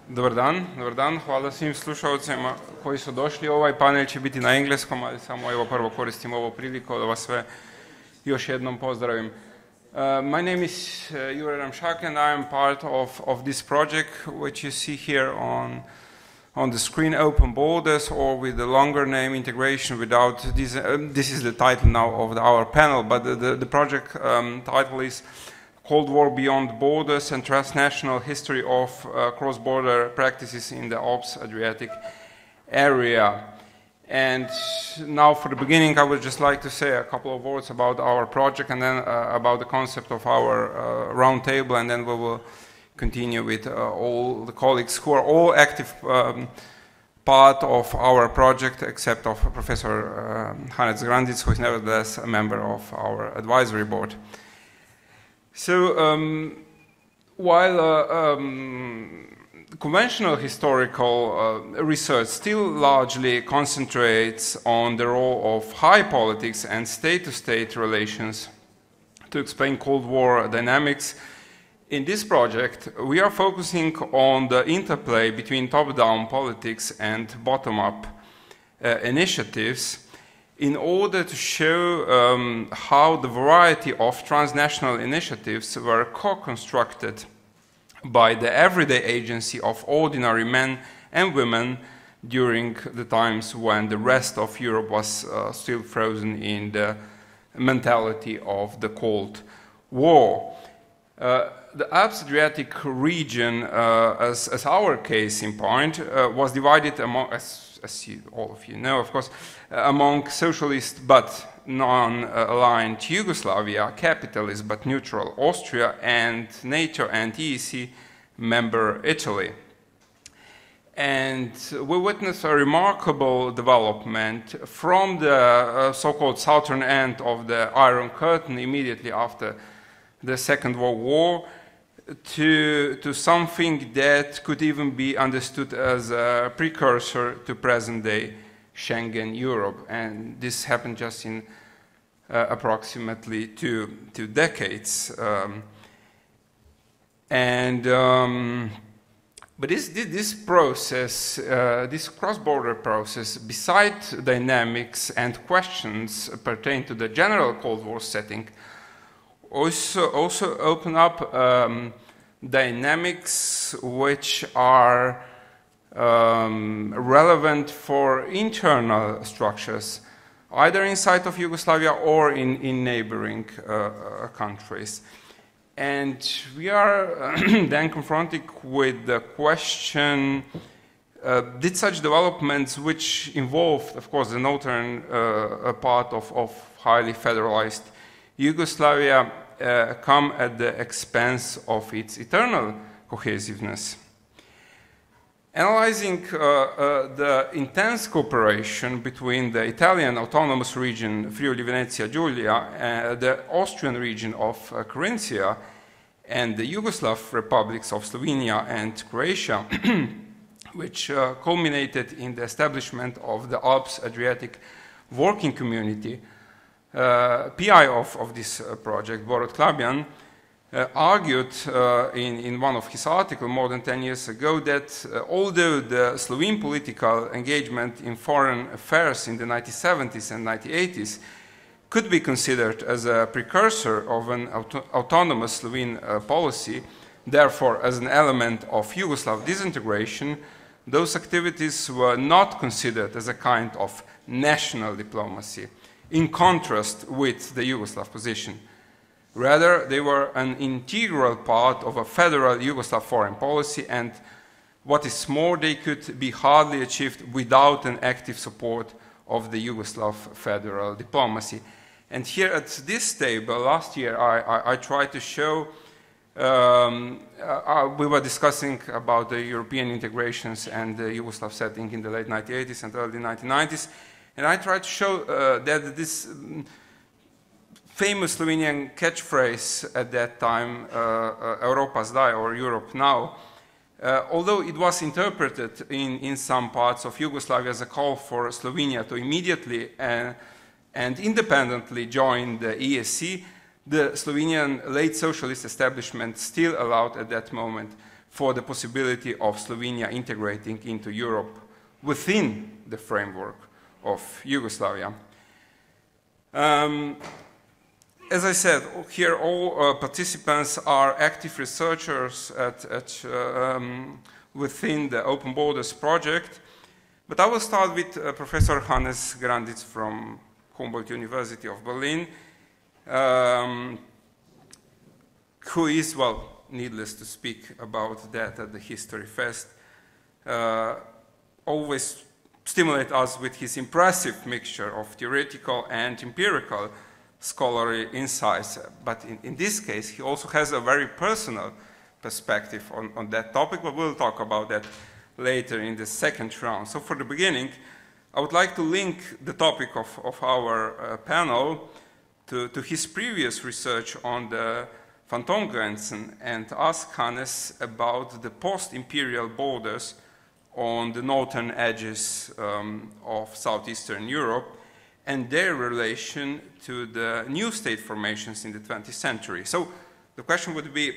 Dobar dan, hvala svim slušalcima koji su došli. Ovaj panel će biti na engleskom, ali samo evo prvo koristim ovu priliku da vas sve još jednom pozdravim. My name is Jure Ramšak and I am part of this project which you see here on the screen, Open Borders, or with the longer name, Integration Without... This is the title now of our panel, but the project title is Cold War Beyond Borders and Transnational History of Cross-Border Practices in the Alps-Adriatic area. And now for the beginning, I would just like to say a couple of words about our project and then about the concept of our round table, and then we will continue with all the colleagues who are all active part of our project, except of Professor Grandits, who is nevertheless a member of our advisory board. So, while conventional historical research still largely concentrates on the role of high politics and state-to-state relations to explain Cold War dynamics, in this project we are focusing on the interplay between top-down politics and bottom-up initiatives, in order to show how the variety of transnational initiatives were co-constructed by the everyday agency of ordinary men and women during the times when the rest of Europe was still frozen in the mentality of the Cold War. The Alps-Adriatic region, as our case in point, was divided among, as all of you know, of course, among socialist but non-aligned Yugoslavia, capitalist but neutral Austria, and NATO and EEC member Italy. And we witnessed a remarkable development from the so-called southern end of the Iron Curtain immediately after the Second World War to something that could even be understood as a precursor to present-day Schengen Europe, and this happened just in approximately two decades. But this process, this cross-border process, besides dynamics and questions pertaining to the general Cold War setting, also open up dynamics which are relevant for internal structures, either inside of Yugoslavia or in neighboring countries. And we are then confronted with the question, did such developments, which involved, of course, the northern part of highly federalized Yugoslavia, come at the expense of its internal cohesiveness? Analyzing the intense cooperation between the Italian autonomous region Friuli-Venezia Giulia, the Austrian region of Carinthia, and the Yugoslav republics of Slovenia and Croatia, which culminated in the establishment of the Alps-Adriatic Working Community, PI of this project, Borut Klabian, argued in one of his articles more than 10 years ago that although the Slovene political engagement in foreign affairs in the 1970s and 1980s could be considered as a precursor of an autonomous Slovene policy, therefore as an element of Yugoslav disintegration, those activities were not considered as a kind of national diplomacy, in contrast with the Yugoslav position. Rather, they were an integral part of a federal Yugoslav foreign policy, and what is more, they could be hardly achieved without an active support of the Yugoslav federal diplomacy. And here at this table, last year, I tried to show, we were discussing about the European integrations and the Yugoslav setting in the late 1980s and early 1990s, and I tried to show that this famous Slovenian catchphrase at that time, Europa zdaj, or Europe now, although it was interpreted in some parts of Yugoslavia as a call for Slovenia to immediately and independently join the ESC, the Slovenian late socialist establishment still allowed at that moment for the possibility of Slovenia integrating into Europe within the framework of Yugoslavia. As I said, here all participants are active researchers within the Open Borders project, but I will start with Professor Hannes Grandits from Humboldt University of Berlin, who is, well, needless to speak about that at the History Fest, always stimulate us with his impressive mixture of theoretical and empirical scholarly insights. But in this case, he also has a very personal perspective on that topic, but we'll talk about that later in the second round. So for the beginning, I would like to link the topic of our panel to his previous research on the Phantomgrenzen and ask Hannes about the post-imperial borders on the northern edges of southeastern Europe and their relation to the new state formations in the 20th century. So the question would be,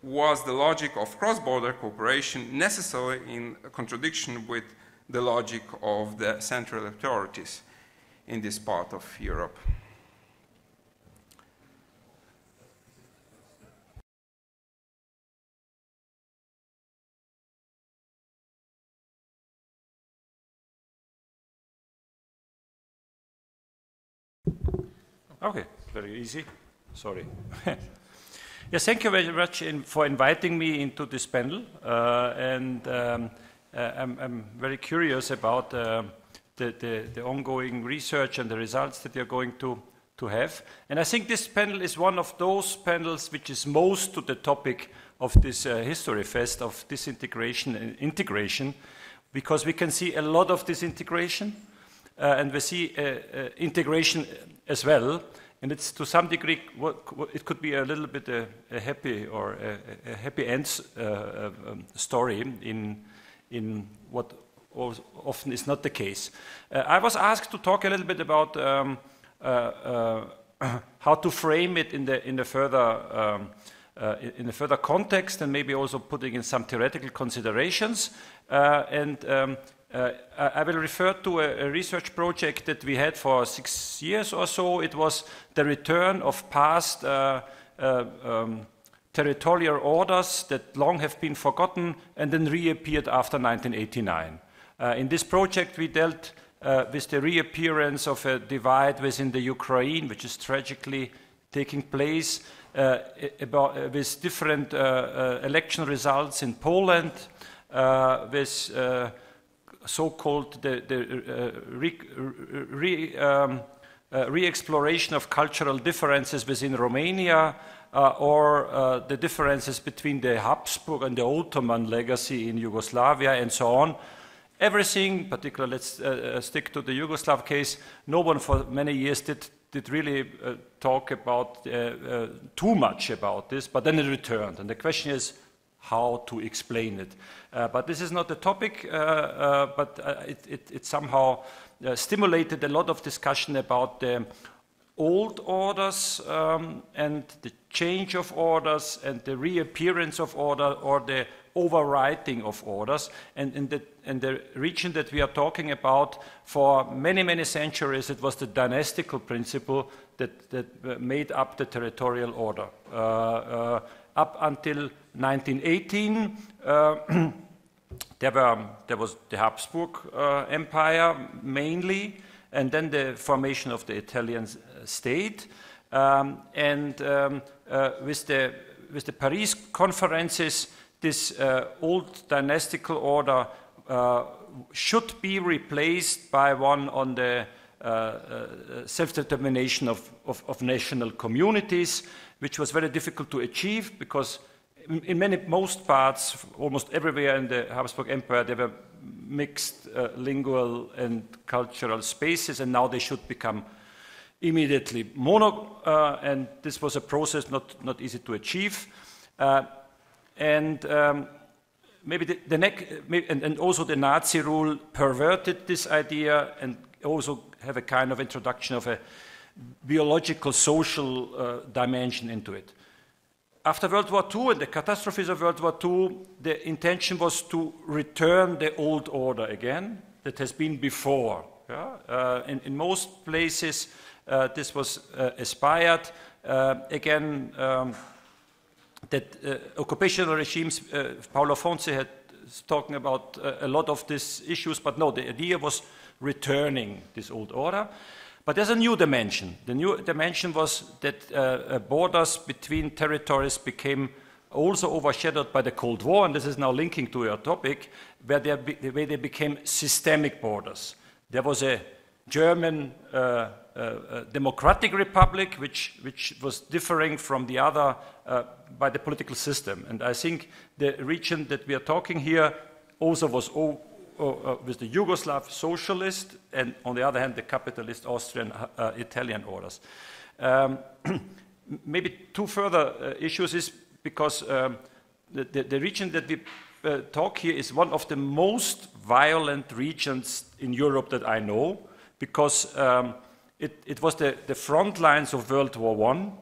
was the logic of cross-border cooperation necessarily in contradiction with the logic of the central authorities in this part of Europe? Okay, very easy. Sorry. Yes, thank you very much for inviting me into this panel. I'm very curious about the ongoing research and the results that you're going to have. And I think this panel is one of those panels which is most to the topic of this History Fest of disintegration and integration, because we can see a lot of disintegration. And we see integration as well, and it's to some degree it could be a little bit a happy or a happy end story in what often is not the case. I was asked to talk a little bit about how to frame it in the further context, and maybe also putting in some theoretical considerations. I will refer to a research project that we had for 6 years or so. It was the return of past territorial orders that long have been forgotten and then reappeared after 1989. In this project, we dealt with the reappearance of a divide within the Ukraine, which is tragically taking place, with different election results in Poland, with so-called re-exploration of cultural differences within Romania, or the differences between the Habsburg and the Ottoman legacy in Yugoslavia, and so on. Everything, particularly let's stick to the Yugoslav case, no one for many years did really talk about too much about this, but then it returned. And the question is, how to explain it. But this is not the topic, but it somehow stimulated a lot of discussion about the old orders and the change of orders and the reappearance of order or the overwriting of orders. And in the region that we are talking about, for many, many centuries, it was the dynastical principle that made up the territorial order. Up until 1918, there was the Habsburg Empire mainly, and then the formation of the Italian state. With the Paris conferences, this old dynastical order should be replaced by one on the self-determination of national communities, which was very difficult to achieve because in most parts, almost everywhere in the Habsburg Empire, there were mixed lingual and cultural spaces, and now they should become immediately mono, and this was a process not easy to achieve. Maybe and also the Nazi rule perverted this idea and also have a kind of introduction of a biological social dimension into it. after World War II and the catastrophes of World War II, the intention was to return the old order again that has been before. Yeah? In most places, this was aspired. Again, that occupational regimes, Paolo Fonsi had talking about a lot of these issues, but no, the idea was returning this old order. But there's a new dimension. The new dimension was that borders between territories became also overshadowed by the Cold War, and this is now linking to your topic, where they became systemic borders. There was a German democratic republic which was differing from the other by the political system. And I think the region that we are talking here also was with the Yugoslav socialist, and on the other hand, the capitalist Austrian Italian orders. Maybe two further issues is because the region that we talk here is one of the most violent regions in Europe that I know, because it was the front lines of World War I,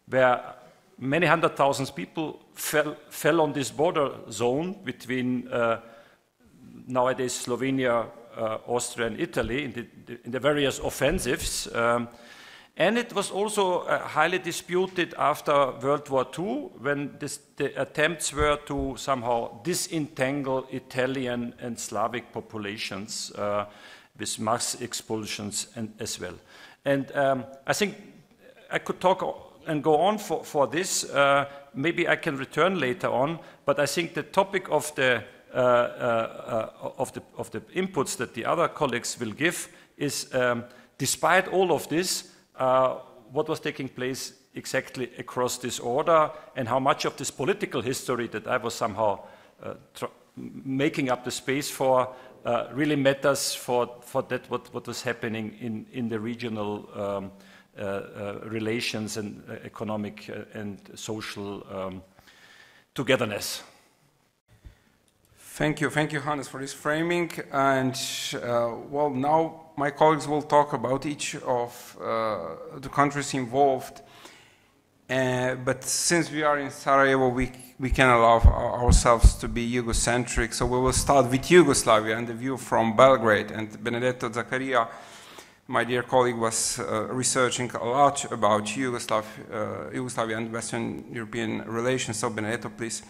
where many 100,000 people fell on this border zone between nowadays Slovenia, Austria, and Italy in the various offensives. And it was also highly disputed after World War II, when the attempts were to somehow disentangle Italian and Slavic populations with mass expulsions as well. And I think I could talk and go on for this. Maybe I can return later on, but I think the topic of the inputs that the other colleagues will give is, despite all of this, what was taking place exactly across this order, and how much of this political history that I was somehow making up the space for really matters for that what was happening in the regional relations and economic and social togetherness. Thank you, Hannes, for this framing. And well, now my colleagues will talk about each of the countries involved. But since we are in Sarajevo, we can allow ourselves to be Yugocentric. So we will start with Yugoslavia and the view from Belgrade. And Benedetto Zaccaria, my dear colleague, was researching a lot about Yugoslavia and Western European relations. So Benedetto, please.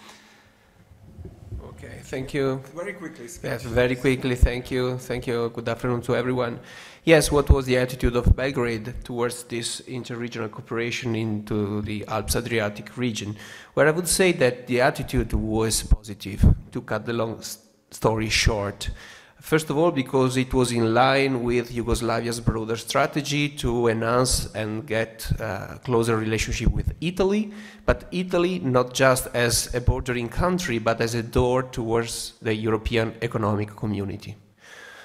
Okay, thank you. Very quickly. Yes, very quickly, thank you. Thank you. Good afternoon to everyone. Yes, what was the attitude of Belgrade towards this interregional cooperation into the Alps-Adriatic region? Where I would say that the attitude was positive, to cut the long story short. First of all, because it was in line with Yugoslavia's broader strategy to enhance and get a closer relationship with Italy, but Italy not just as a bordering country, but as a door towards the European economic community.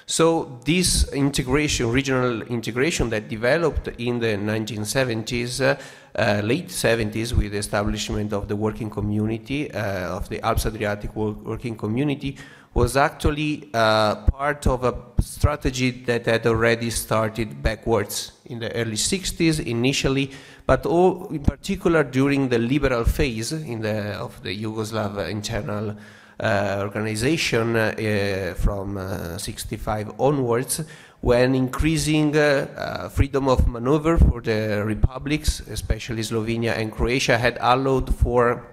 So this integration, regional integration that developed in the 1970s, late 70s, with the establishment of the working community, of the Alps-Adriatic working community, was actually part of a strategy that had already started backwards in the early 60s initially, but in particular during the liberal phase of the Yugoslav internal organization from 65 onwards, when increasing freedom of maneuver for the republics, especially Slovenia and Croatia, had allowed for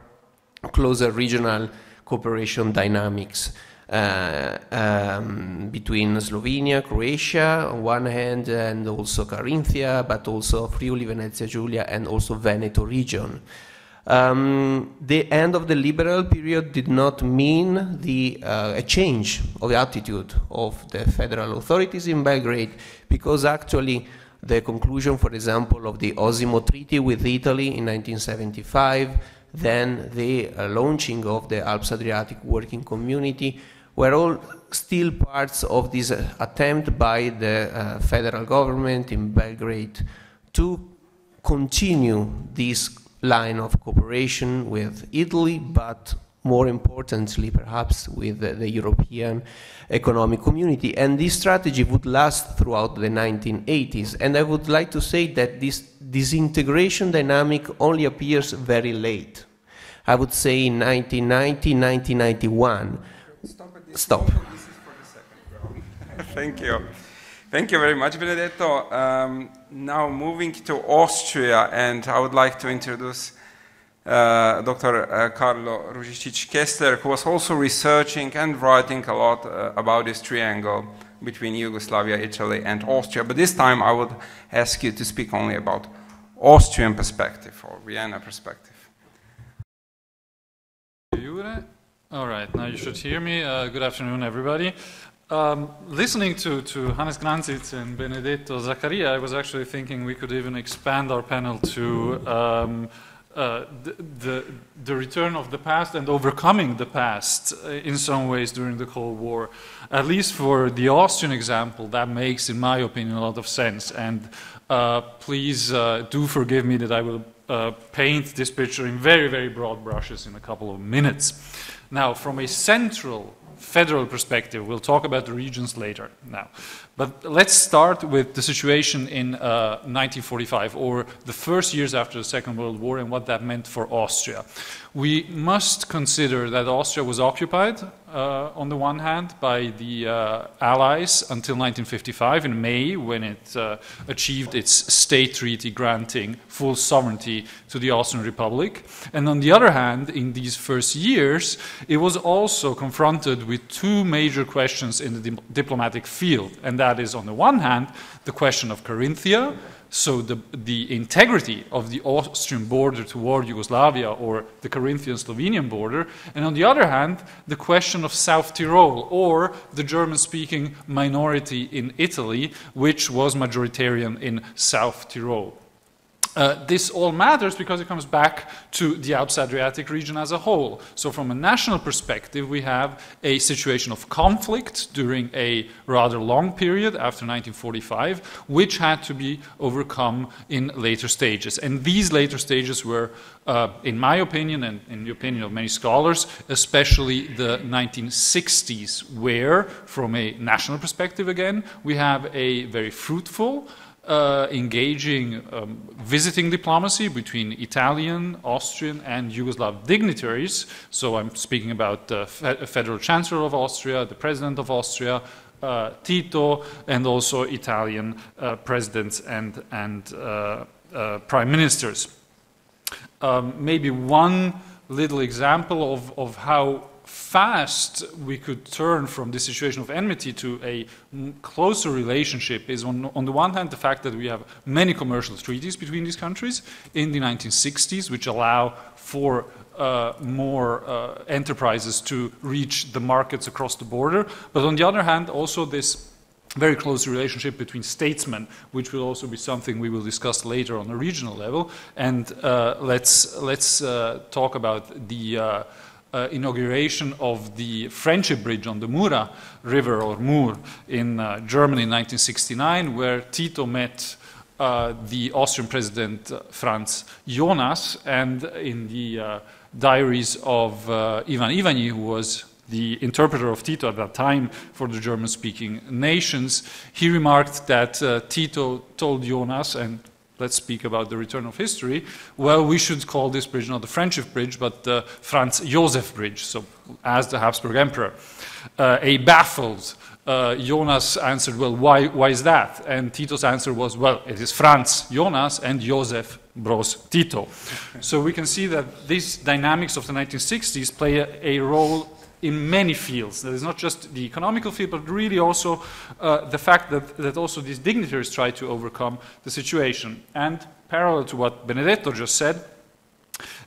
closer regional cooperation dynamics. Between Slovenia, Croatia on one hand, and also Carinthia, but also Friuli, Venezia Giulia, and also Veneto region. The end of the liberal period did not mean a change of the attitude of the federal authorities in Belgrade, because actually the conclusion, for example, of the Osimo Treaty with Italy in 1975, then the launching of the Alps-Adriatic Working Community, were all still parts of this attempt by the federal government in Belgrade to continue this line of cooperation with Italy, but more importantly, perhaps, with the European economic community. And this strategy would last throughout the 1980s. And I would like to say that this disintegration dynamic only appears very late. I would say in 1990, 1991. Stop. This is for the second round. Thank you. Thank you very much, Benedetto. Now moving to Austria, and I would like to introduce Dr. Karlo Ružičić-Kessler, who was also researching and writing a lot about this triangle between Yugoslavia, Italy, and Austria. But this time I would ask you to speak only about Austrian perspective or Vienna perspective. Jure. All right, now you should hear me. Good afternoon, everybody. Listening to Hannes Grandits and Benedetto Zaccaria, I was actually thinking we could even expand our panel to the return of the past and overcoming the past in some ways during the Cold War. At least for the Austrian example, that makes, in my opinion, a lot of sense. And please do forgive me that I will paint this picture in very, very broad brushes in a couple of minutes. Now, from a central federal perspective, we'll talk about the regions later now. But let's start with the situation in 1945, or the first years after the Second World War, and what that meant for Austria. We must consider that Austria was occupied, on the one hand, by the Allies until 1955, in May, when it achieved its state treaty granting full sovereignty to the Austrian Republic. And on the other hand, in these first years, it was also confronted with two major questions in the diplomatic field, and that is, on the one hand, the question of Carinthia, so the integrity of the Austrian border toward Yugoslavia, or the Carinthian-Slovenian border, and on the other hand, the question of South Tyrol, or the German-speaking minority in Italy, which was majoritarian in South Tyrol. This all matters because it comes back to the Alps-Adriatic region as a whole. So from a national perspective, we have a situation of conflict during a rather long period after 1945, which had to be overcome in later stages. And these later stages were, in my opinion, and in the opinion of many scholars, especially the 1960s, where, from a national perspective again, we have a very fruitful, engaging visiting diplomacy between Italian, Austrian, and Yugoslav dignitaries. So I'm speaking about the Federal Chancellor of Austria, the President of Austria, Tito, and also Italian presidents and prime ministers. Maybe one little example of how fast we could turn from this situation of enmity to a closer relationship is, on the one hand, the fact that we have many commercial treaties between these countries in the 1960s, which allow for more enterprises to reach the markets across the border. But on the other hand, also this very close relationship between statesmen, which will also be something we will discuss later on a regional level. And let's talk about the inauguration of the Friendship Bridge on the Mura River, or Mur, in Germany in 1969, where Tito met the Austrian President Franz Jonas, and in the diaries of Ivan Ivanyi, who was the interpreter of Tito at that time for the German-speaking nations, he remarked that Tito told Jonas, and let's speak about the return of history, well, we should call this bridge not the Friendship Bridge, but the Franz Josef Bridge, so as the Habsburg Emperor. A baffled Jonas answered, well, why is that? And Tito's answer was, well, it is Franz Jonas and Josef Broz Tito. So we can see that these dynamics of the 1960s play a role in many fields. That is not just the economical field, but really also the fact that also these dignitaries try to overcome the situation. And parallel to what Benedetto just said,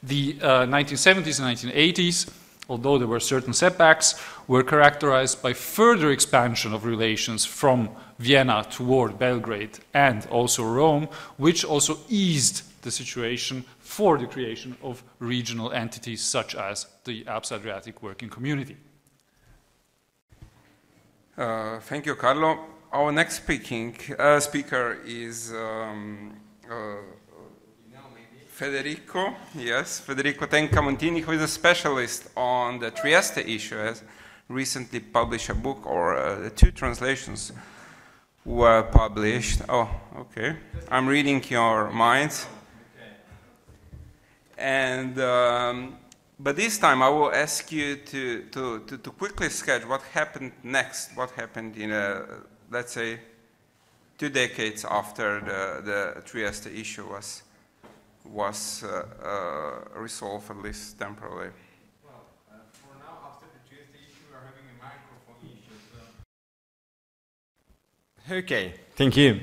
the 1970s and 1980s, although there were certain setbacks, were characterized by further expansion of relations from Vienna toward Belgrade and also Rome, which also eased the situation for the creation of regional entities such as the Alps-Adriatic Working Community. Thank you, Karlo. Our next speaker is Federico. Yes, Federico Tenca Montini, who is a specialist on the Trieste issue, has recently published a book, or two translations were published. Oh, okay. I'm reading your minds. And But this time I will ask you to quickly sketch what happened next, what happened in, let's say, 2 decades after the Trieste issue was resolved, at least temporarily. Well, for now, after the Trieste issue, we are having a microphone issue. So. Okay, thank you.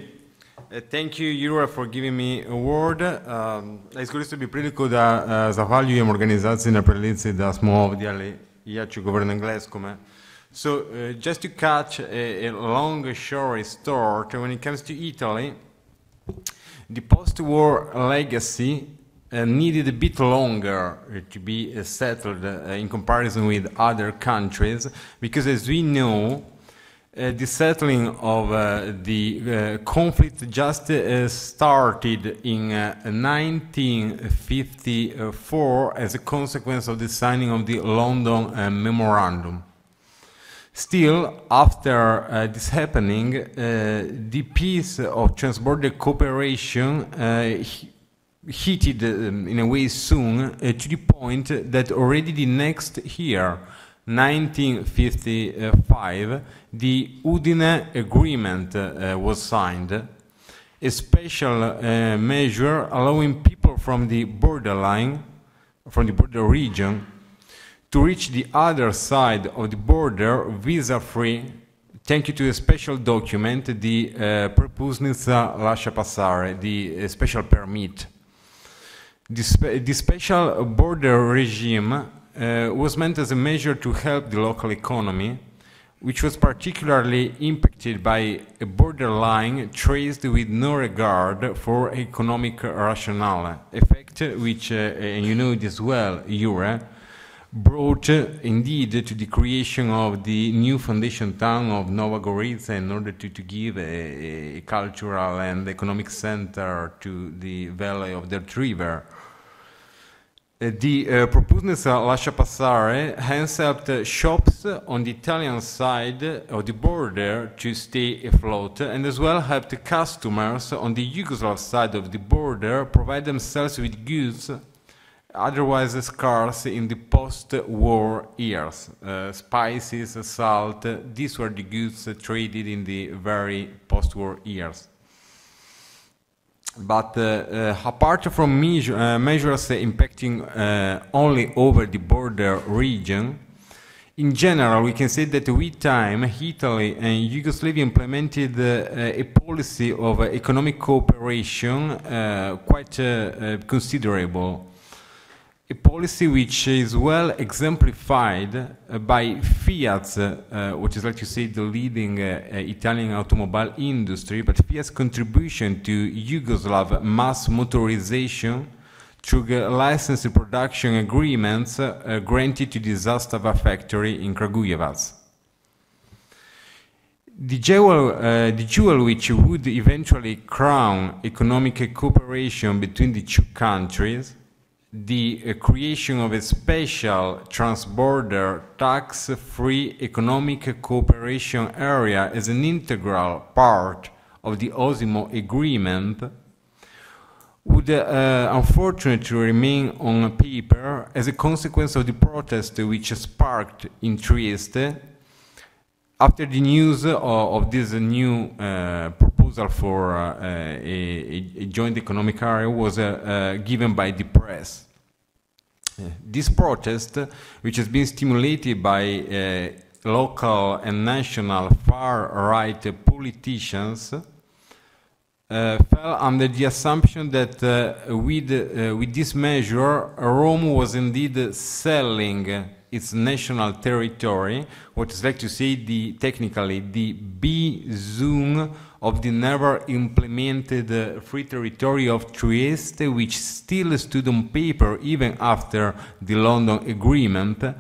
Thank you, Jure, for giving me a word. Iskoristio bih priliku da zahvaljujem organizaciji na prilici da smo ovdje, ali ja ću govoriti na engleskome. So, just to cut a long story short, when it comes to Italy, the post-war legacy needed a bit longer to be settled in comparison with other countries, because as we know, the settling of the conflict just started in 1954 as a consequence of the signing of the London Memorandum. Still, after this happening, the peace of transborder cooperation heated in a way soon to the point that already the next year, 1955, the Udine Agreement was signed, a special measure allowing people from the borderline, from the border region, to reach the other side of the border visa-free, thank you to a special document, the Prepustnica Lascia Passare, the special permit. The special border regime was meant as a measure to help the local economy, which was particularly impacted by a borderline traced with no regard for economic rationale, effect which, and you know this well, Jure, brought indeed to the creation of the new foundation town of Nova Gorica in order to give a cultural and economic center to the valley of the river. The Prepustnica Lascia Passare hence helped shops on the Italian side of the border to stay afloat, and as well helped customers on the Yugoslav side of the border provide themselves with goods otherwise scarce in the post-war years. Spices, salt, these were the goods traded in the very post-war years. But apart from measures impacting only over the border region, in general we can say that with time Italy and Yugoslavia implemented a policy of economic cooperation quite considerable. A policy which is well exemplified by Fiat, which is, like you say, the leading Italian automobile industry, but Fiat's contribution to Yugoslav mass motorization through licensed production agreements granted to the Zastava factory in Kragujevac. The jewel which would eventually crown economic cooperation between the two countries, the creation of a special transborder tax-free economic cooperation area as an integral part of the Osimo Agreement, would unfortunately remain on paper as a consequence of the protest which sparked in Trieste after the news of this new proposal for a joint economic area was given by the press. This protest, which has been stimulated by local and national far-right politicians, fell under the assumption that with this measure, Rome was indeed selling its national territory, what is like to say technically the B-zone of the never implemented free territory of Trieste, which still stood on paper even after the London Agreement.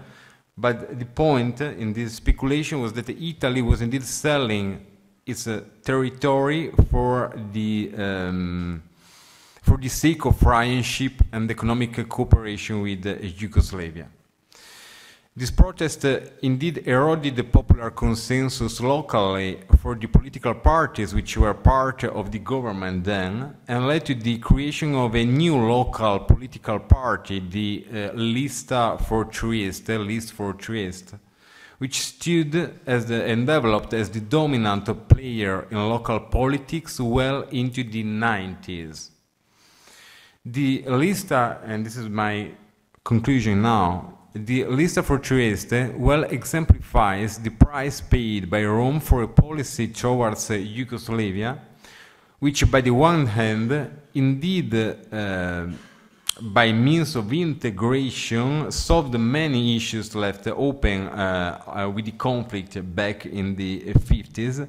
But the point in this speculation was that Italy was indeed selling its territory for the sake of friendship and economic cooperation with Yugoslavia. This protest indeed eroded the popular consensus locally for the political parties which were part of the government then, and led to the creation of a new local political party, the Lista for Trieste, List for Trieste, which stood as and developed as the dominant player in local politics well into the 90s. The Lista, and this is my conclusion now, the Lista for Trieste well exemplifies the price paid by Rome for a policy towards Yugoslavia, which by the one hand, indeed, by means of integration, solved many issues left open with the conflict back in the 50s,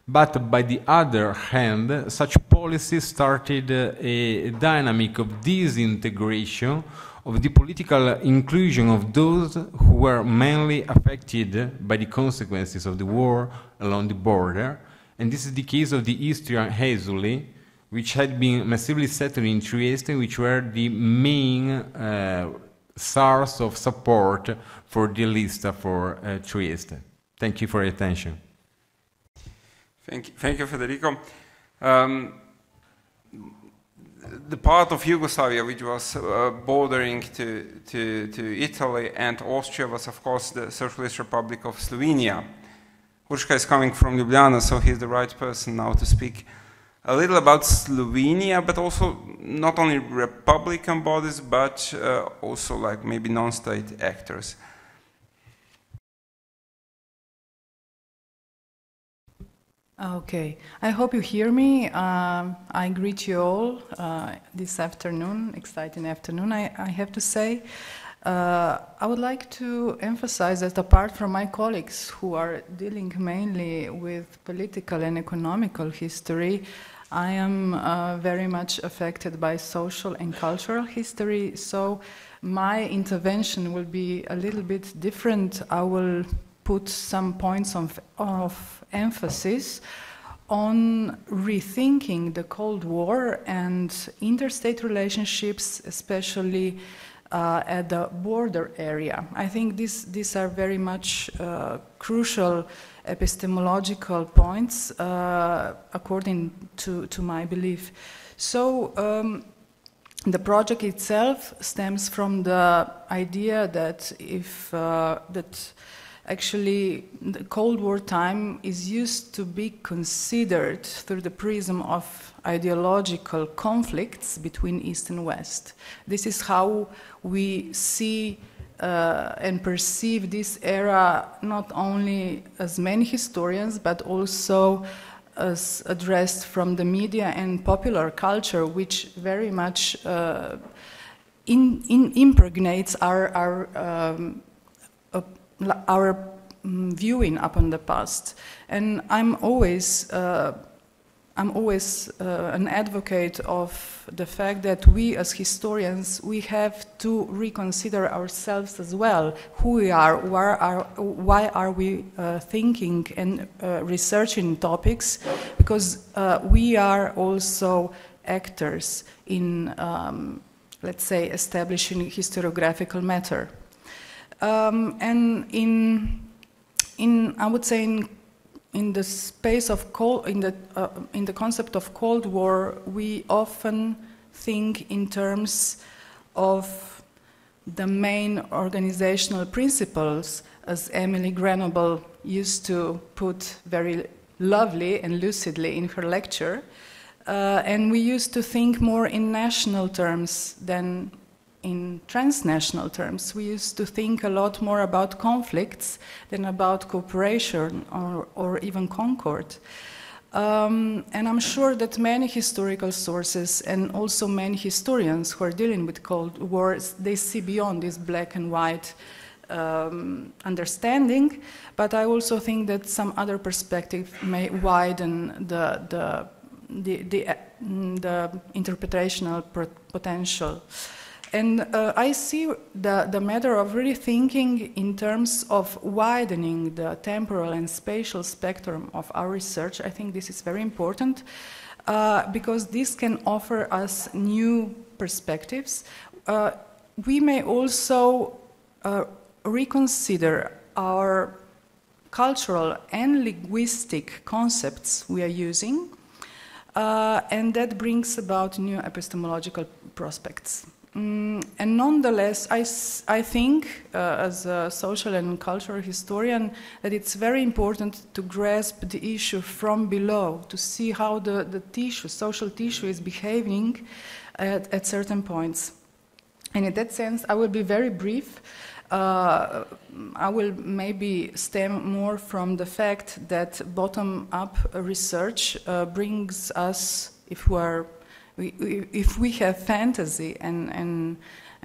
but by the other hand, such policy started a dynamic of disintegration, of the political inclusion of those who were mainly affected by the consequences of the war along the border. And this is the case of the Istrian Esuli, which had been massively settled in Trieste, which were the main source of support for the Lista for Trieste. Thank you for your attention. Thank you, Federico. The part of Yugoslavia which was bordering to Italy and Austria was, of course, the Socialist Republic of Slovenia. Urška is coming from Ljubljana, so he's the right person now to speak a little about Slovenia, but also not only republican bodies, but also like maybe non-state actors. Okay, I hope you hear me. I greet you all this afternoon, exciting afternoon, I have to say. I would like to emphasize that apart from my colleagues who are dealing mainly with political and economical history, I am very much affected by social and cultural history, so my intervention will be a little bit different. I will put some points of emphasis on rethinking the Cold War and interstate relationships, especially at the border area. I think these are very much crucial epistemological points according to my belief. So the project itself stems from the idea that actually the Cold War time is used to be considered through the prism of ideological conflicts between East and West. This is how we see and perceive this era not only as many historians, but also as addressed from the media and popular culture, which very much impregnates our viewing upon the past. And I'm always an advocate of the fact that we as historians, we have to reconsider ourselves as well, who we are, why are we thinking and researching topics, because we are also actors in, let's say, establishing historiographical matter. And I would say in the space of in the concept of Cold War, we often think in terms of the main organizational principles, as Emily Grenoble used to put very lovely and lucidly in her lecture, and we used to think more in national terms than in transnational terms. We used to think a lot more about conflicts than about cooperation or even concord. And I'm sure that many historical sources and also many historians who are dealing with Cold War, they see beyond this black and white understanding, but I also think that some other perspective may widen the interpretational potential. And I see the matter of really thinking in terms of widening the temporal and spatial spectrum of our research. I think this is very important because this can offer us new perspectives. We may also reconsider our cultural and linguistic concepts we are using, and that brings about new epistemological prospects. And nonetheless, I think, as a social and cultural historian, that it's very important to grasp the issue from below, to see how the tissue, social tissue, is behaving at certain points. And in that sense, I will be very brief. I will maybe stem more from the fact that bottom-up research brings us, if we have fantasy and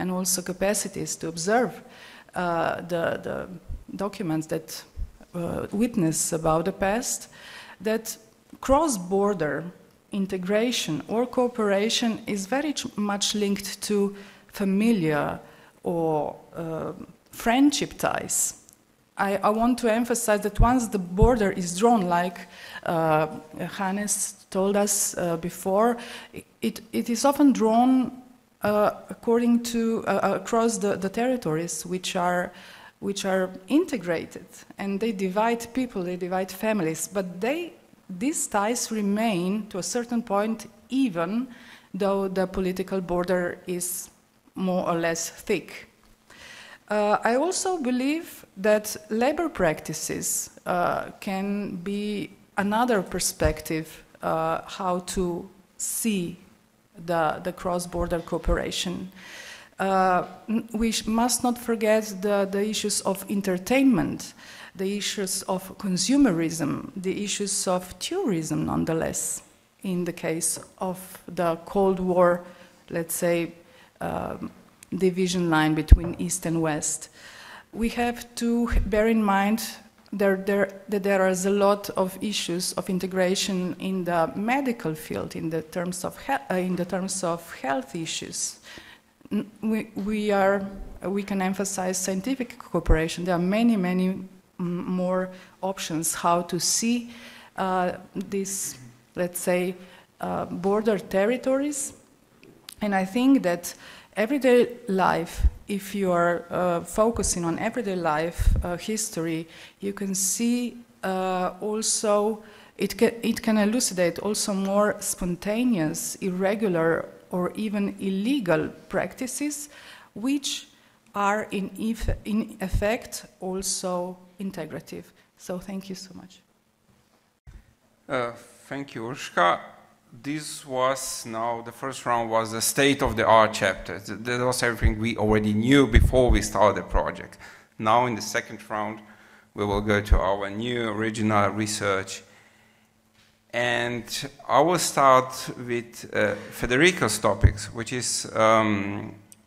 also capacities to observe the documents that witness about the past, that cross-border integration or cooperation is very much linked to familiar or friendship ties. I want to emphasize that once the border is drawn, like Hannes told us before, it is often drawn according to across the territories which are integrated, and they divide people, they divide families, but these ties remain to a certain point, even though the political border is more or less thick. I also believe that labor practices can be another perspective how to see the cross-border cooperation. We must not forget the issues of entertainment, the issues of consumerism, the issues of tourism, nonetheless, in the case of the Cold War, let's say, division line between East and West. We have to bear in mind that there is a lot of issues of integration in the medical field in the terms of health issues. We can emphasize scientific cooperation. There are many more options how to see these, let's say, border territories, and I think that everyday life, if you are focusing on everyday life history, you can see also, it can elucidate also more spontaneous, irregular, or even illegal practices, which are in effect also integrative. So thank you so much. Thank you, Urška. This was now, the first round was the state-of-the-art chapter. That was everything we already knew before we started the project. Now in the second round, we will go to our new original research. And I will start with Federico's topics, which is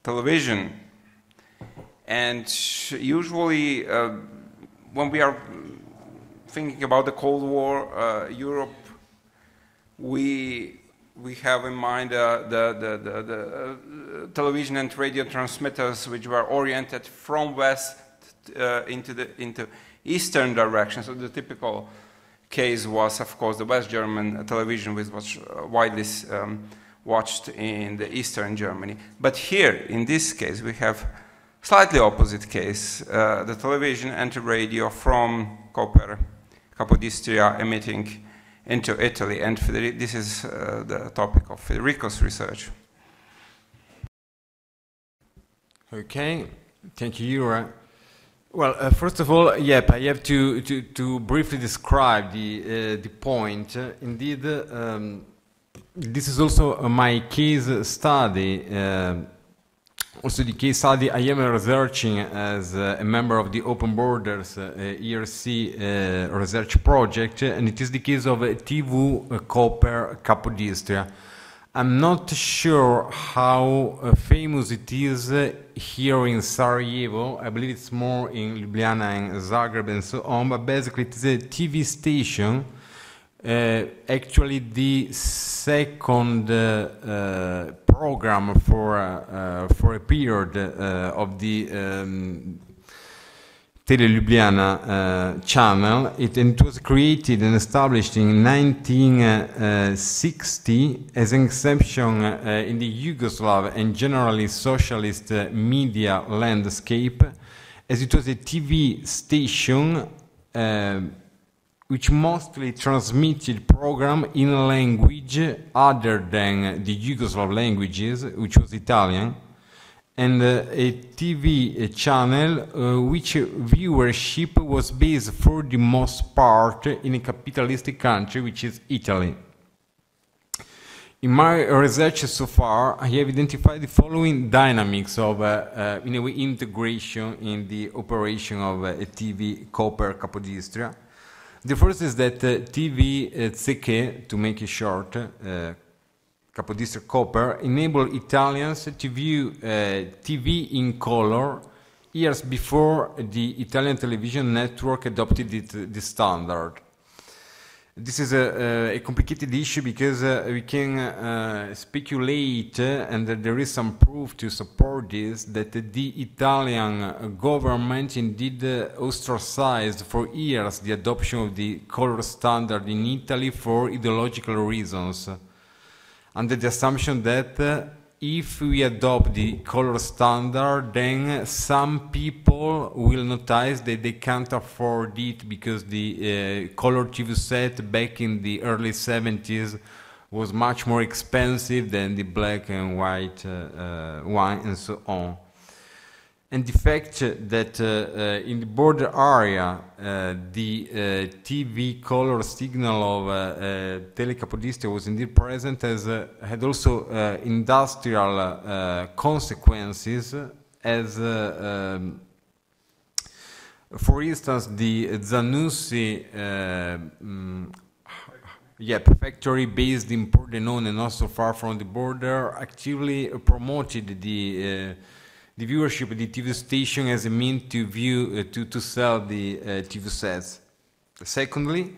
television. And usually, when we are thinking about the Cold War, Europe, we have in mind the television and radio transmitters which were oriented from west into eastern direction. So the typical case was, of course, the West German television, which was widely watched in the eastern Germany. But here, in this case, we have slightly opposite case: the television and the radio from Capodistria emitting into Italy, and this is the topic of Federico's research. Okay, thank you, Jure. Well, first of all, yep, I have to briefly describe the point. Indeed, this is also my case study. Also, the case study I am researching as a member of the Open Borders ERC research project, and it is the case of TV Koper Capodistria. I'm not sure how famous it is here in Sarajevo. I believe it's more in Ljubljana and Zagreb and so on, but basically it is a TV station. Actually, the second program for a period of the Tele Ljubljana channel. It was created and established in 1960 as an exception in the Yugoslav and generally socialist media landscape, as it was a TV station which mostly transmitted program in a language other than the Yugoslav languages, which was Italian, and a TV channel which viewership was based for the most part in a capitalistic country, which is Italy. In my research so far, I have identified the following dynamics of, in a way, integration in the operation of TV Koper Capodistria. The first is that TV Zecche, to make it short, Capodistria Koper, enabled Italians to view TV in color years before the Italian television network adopted the standard. This is a complicated issue because we can speculate, and there is some proof to support this, that the Italian government indeed ostracized for years the adoption of the color standard in Italy for ideological reasons, under the assumption that if we adopt the color standard, then some people will notice that they can't afford it because the color TV set back in the early 70s was much more expensive than the black and white one, and so on. And the fact that in the border area the TV color signal of Tele Capodistria was indeed present had also industrial consequences, as for instance the Zanussi factory based in Pordenone, not so far from the border, actively promoted the viewership of the TV station as a means to view, to sell the TV sets. Secondly,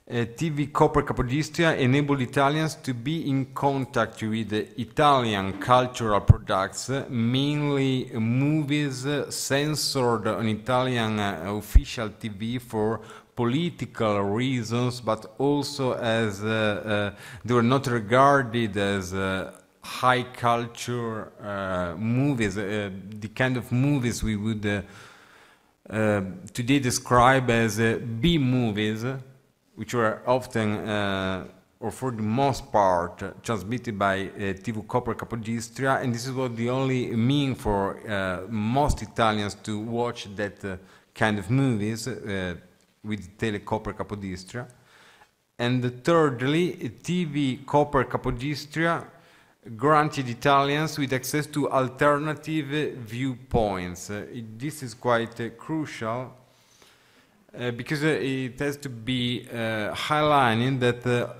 TV Koper Capodistria enabled Italians to be in contact with Italian cultural products, mainly movies censored on Italian official TV for political reasons, but also as they were not regarded as high culture movies, the kind of movies we would today describe as B movies, which were often, or for the most part, transmitted by TV Koper Capodistria, and this is what the only mean for most Italians to watch that kind of movies with Tele Koper Capodistria. And thirdly, TV Koper Capodistria granted Italians with access to alternative viewpoints. This is quite crucial because it has to be highlighted that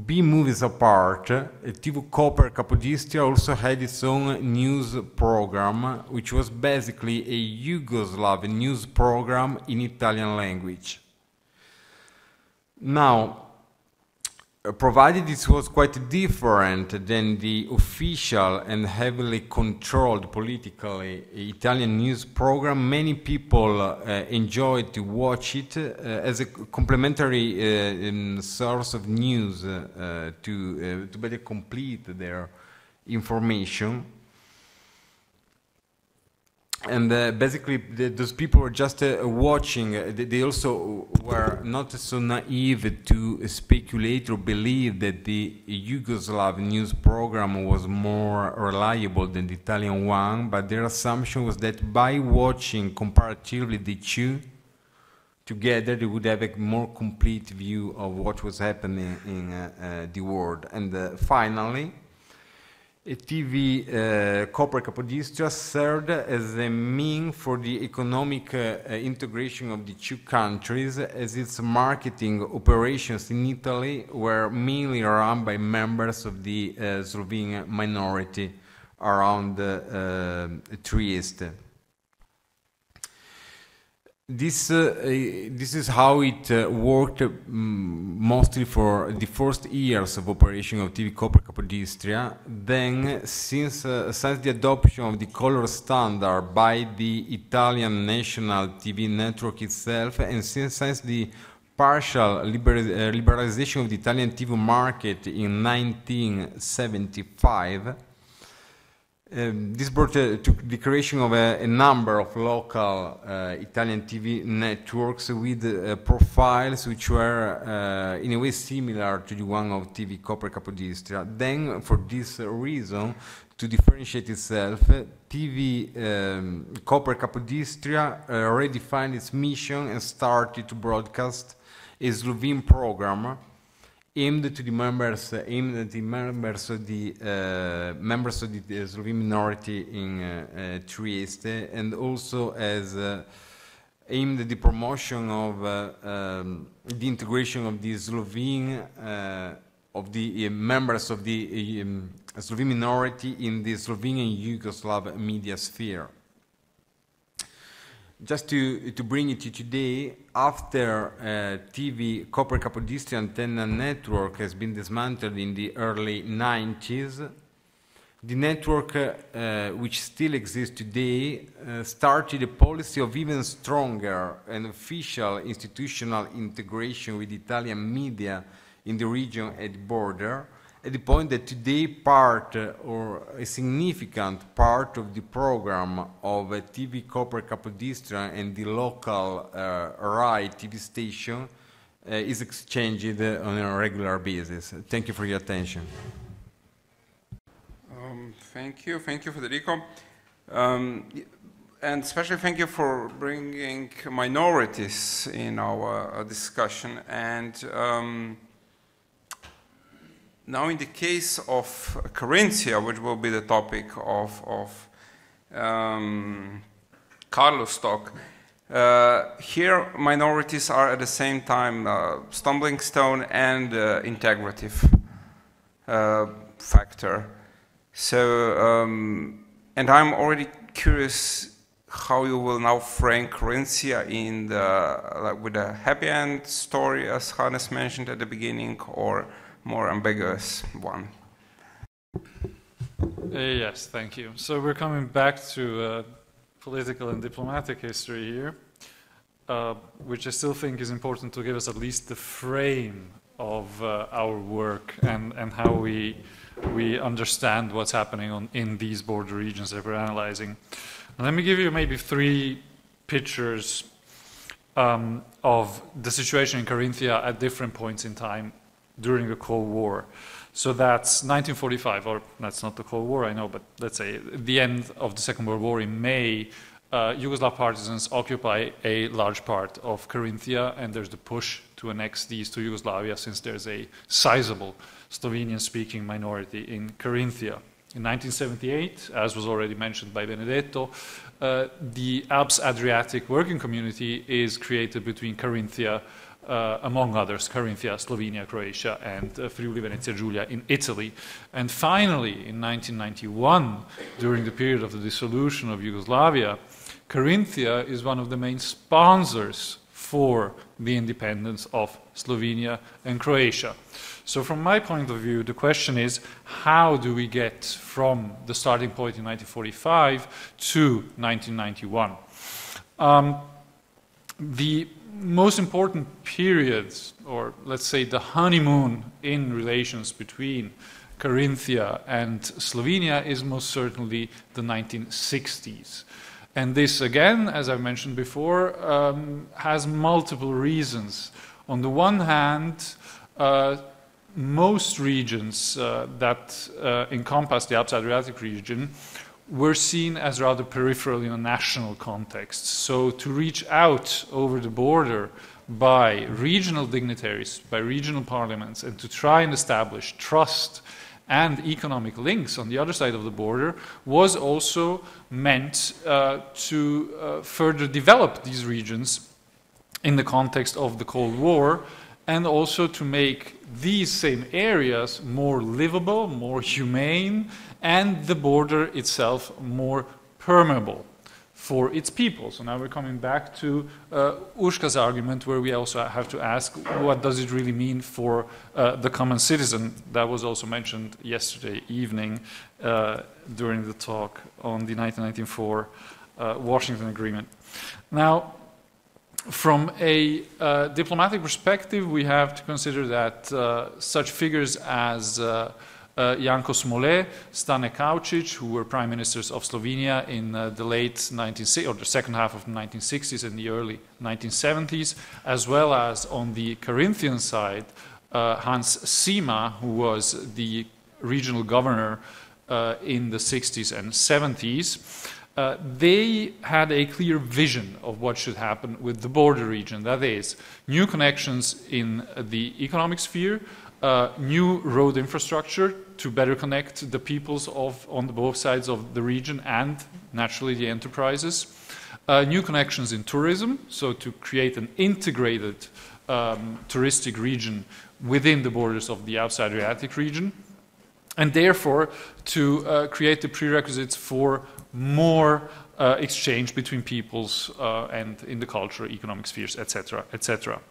B movies apart, TV Koper Capodistria also had its own news program, which was basically a Yugoslav news program in Italian language. Now, provided this was quite different than the official and heavily controlled politically Italian news program, many people enjoyed to watch it as a complementary source of news to better complete their information. And basically, those people were just watching. They also were not so naive to speculate or believe that the Yugoslav news program was more reliable than the Italian one, but their assumption was that by watching comparatively the two together, they would have a more complete view of what was happening in the world. And finally, TV Koper Capodistria served as a means for the economic integration of the two countries, as its marketing operations in Italy were mainly run by members of the Slovene minority around Trieste. This is how it worked mostly for the first years of operation of TV Koper Capodistria. Then, since the adoption of the color standard by the Italian national TV network itself, and since the partial liberalization of the Italian TV market in 1975, This brought to the creation of a number of local Italian TV networks with profiles which were in a way similar to the one of TV Copper Capodistria. Then, for this reason, to differentiate itself, TV Copper Capodistria redefined its mission and started to broadcast a Slovene program aimed to the members, of the Slovene minority in Trieste, and also as aimed at the promotion of the integration of the Slovene of the members of the Slovene minority in the Slovenian Yugoslav media sphere. Just to bring it to today, after TV Copper Capodistria antenna network has been dismantled in the early 90s, the network, which still exists today, started a policy of even stronger and official institutional integration with Italian media in the region at the border, at the point that today part or a significant part of the program of TV Copper Capodistria and the local RAI TV station is exchanged on a regular basis. Thank you for your attention. Thank you, Federico. And especially thank you for bringing minorities in our discussion. And now in the case of Carinthia, which will be the topic of Karlo's talk, here minorities are at the same time stumbling stone and integrative factor. So, and I'm already curious how you will now frame Carinthia in the, with a happy end story, as Hannes mentioned at the beginning, or more ambiguous one. Yes, thank you. So we're coming back to political and diplomatic history here, which I still think is important to give us at least the frame of our work and how we understand what's happening in these border regions that we're analyzing. And let me give you maybe three pictures of the situation in Carinthia at different points in time during the Cold War. So that's 1945, or that's not the Cold War, I know, but let's say the end of the Second World War in May, Yugoslav partisans occupy a large part of Carinthia, and there's the push to annex these to Yugoslavia since there's a sizable Slovenian-speaking minority in Carinthia. In 1978, as was already mentioned by Benedetto, the Alps-Adriatic working community is created between Carinthia, among others, Carinthia, Slovenia, Croatia, and Friuli Venezia Giulia in Italy. And finally, in 1991, during the period of the dissolution of Yugoslavia, Carinthia is one of the main sponsors for the independence of Slovenia and Croatia. So from my point of view, the question is, how do we get from the starting point in 1945 to 1991? The most important periods, or let's say the honeymoon in relations between Carinthia and Slovenia, is most certainly the 1960s. And this, again, as I mentioned before, has multiple reasons. On the one hand, most regions that encompass the Alps-Adriatic region were seen as rather peripheral in a national context. So to reach out over the border by regional dignitaries, by regional parliaments, and to try and establish trust and economic links on the other side of the border was also meant to further develop these regions in the context of the Cold War, and also to make these same areas more livable, more humane, and the border itself more permeable for its people. So now we're coming back to Urška's argument, where we also have to ask, what does it really mean for the common citizen? That was also mentioned yesterday evening during the talk on the 1994 Washington Agreement. Now, from a diplomatic perspective, we have to consider that such figures as Janko Smole, Stane Kaučić, who were prime ministers of Slovenia in the late 1960s, or the second half of the 1960s and the early 1970s, as well as on the Carinthian side, Hans Sima, who was the regional governor in the 60s and 70s. They had a clear vision of what should happen with the border region. That is, new connections in the economic sphere, new road infrastructure to better connect the peoples on both sides of the region and, naturally, the enterprises. New connections in tourism, so to create an integrated touristic region within the borders of the Alps-Adriatic region, and therefore to create the prerequisites for more exchange between peoples and in the cultural, economic spheres, etc., etc.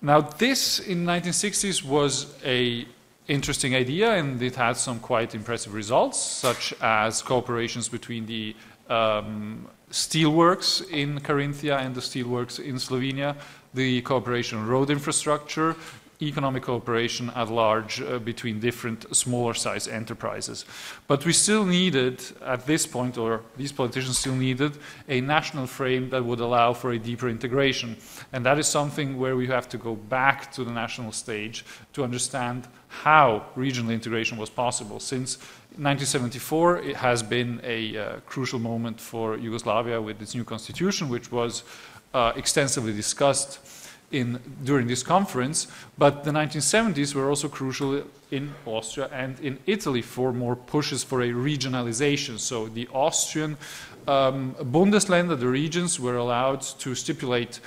Now, this in the 1960s was an interesting idea, and it had some quite impressive results, such as cooperations between the steelworks in Carinthia and the steelworks in Slovenia, the cooperation on road infrastructure, economic cooperation at large between different smaller size enterprises. But we still needed, at this point, or these politicians still needed, a national frame that would allow for a deeper integration. And that is something where we have to go back to the national stage to understand how regional integration was possible. Since 1974, it has been a crucial moment for Yugoslavia with its new constitution, which was extensively discussed during this conference, but the 1970s were also crucial in Austria and in Italy for more pushes for a regionalization. So the Austrian Bundesländer, the regions, were allowed to stipulate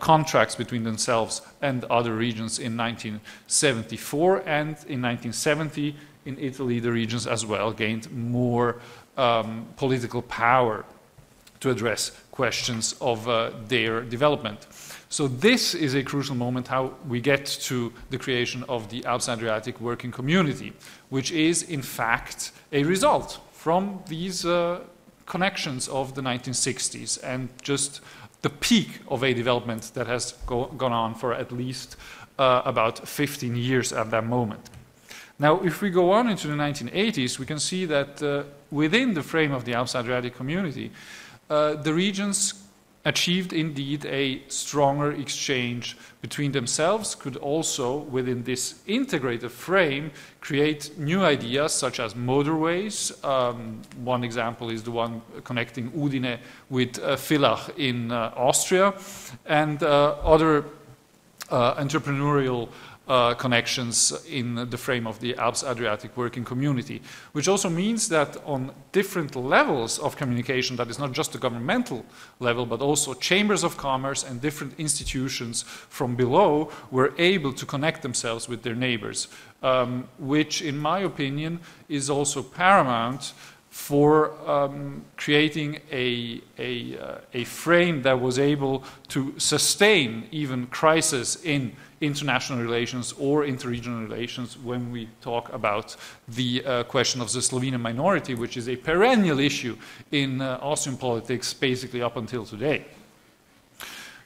contracts between themselves and other regions in 1974, and in 1970 in Italy the regions as well gained more political power to address questions of their development. So this is a crucial moment how we get to the creation of the Alps-Adriatic Working Community, which is in fact a result from these connections of the 1960s and just the peak of a development that has gone on for at least about 15 years at that moment. Now, if we go on into the 1980s, we can see that within the frame of the Alps-Adriatic Community, the regions achieved indeed a stronger exchange between themselves, could also, within this integrated frame, create new ideas such as motorways. One example is the one connecting Udine with Villach in Austria, and other entrepreneurial connections in the frame of the Alps-Adriatic Working Community, which also means that on different levels of communication, that is not just the governmental level, but also chambers of commerce and different institutions from below were able to connect themselves with their neighbors, which in my opinion is also paramount for creating a frame that was able to sustain even crisis in international relations or interregional relations when we talk about the question of the Slovenian minority, which is a perennial issue in Austrian politics basically up until today.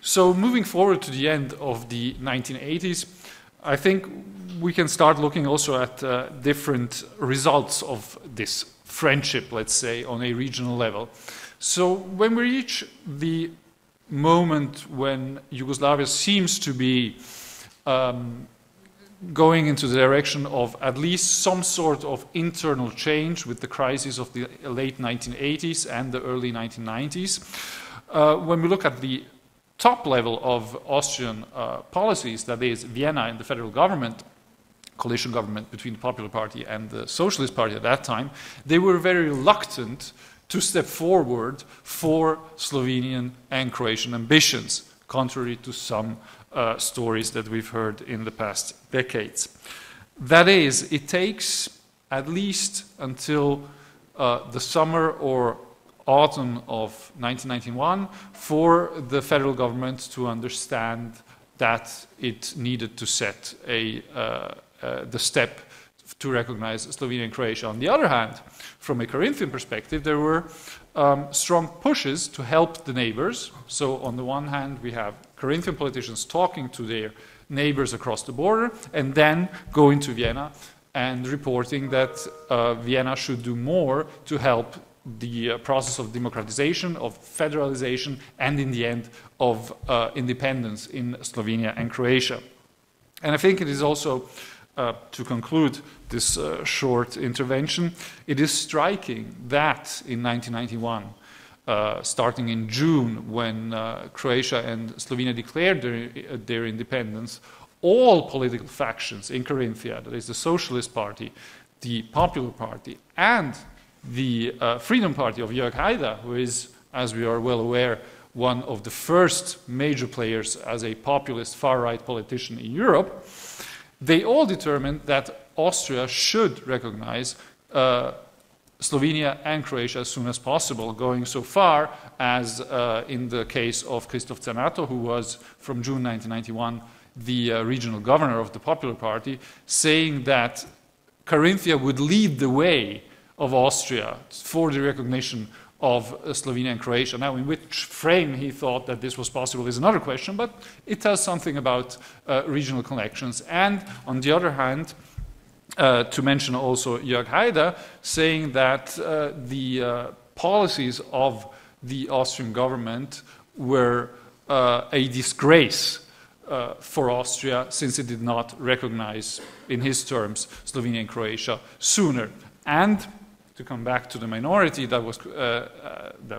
So moving forward to the end of the 1980s, I think we can start looking also at different results of this friendship, let's say, on a regional level. So when we reach the moment when Yugoslavia seems to be going into the direction of at least some sort of internal change with the crisis of the late 1980s and the early 1990s, when we look at the top level of Austrian policies, that is Vienna and the federal government, coalition government between the Popular Party and the Socialist Party at that time, they were very reluctant to step forward for Slovenian and Croatian ambitions, contrary to some stories that we've heard in the past decades. That is, it takes at least until the summer or autumn of 1991 for the federal government to understand that it needed to set the step to recognize Slovenia and Croatia. On the other hand, from a Carinthian perspective, there were strong pushes to help the neighbors. So on the one hand, we have Carinthian politicians talking to their neighbors across the border and then going to Vienna and reporting that Vienna should do more to help the process of democratization, of federalization, and in the end of independence in Slovenia and Croatia. And I think it is also, to conclude this short intervention, it is striking that in 1991, starting in June, when Croatia and Slovenia declared their independence, all political factions in Carinthia, that is the Socialist Party, the Popular Party, and the Freedom Party of Jörg Haider, who is, as we are well aware, one of the first major players as a populist far-right politician in Europe, they all determined that Austria should recognize Slovenia and Croatia as soon as possible, going so far as in the case of Christoph Zernato, who was from June 1991 the regional governor of the Popular Party, saying that Carinthia would lead the way of Austria for the recognition of Slovenia and Croatia. Now, in which frame he thought that this was possible is another question, but it tells something about regional connections. And on the other hand, to mention also Jörg Haider, saying that the policies of the Austrian government were a disgrace for Austria, since it did not recognize, in his terms, Slovenia and Croatia sooner. And to come back to the minority that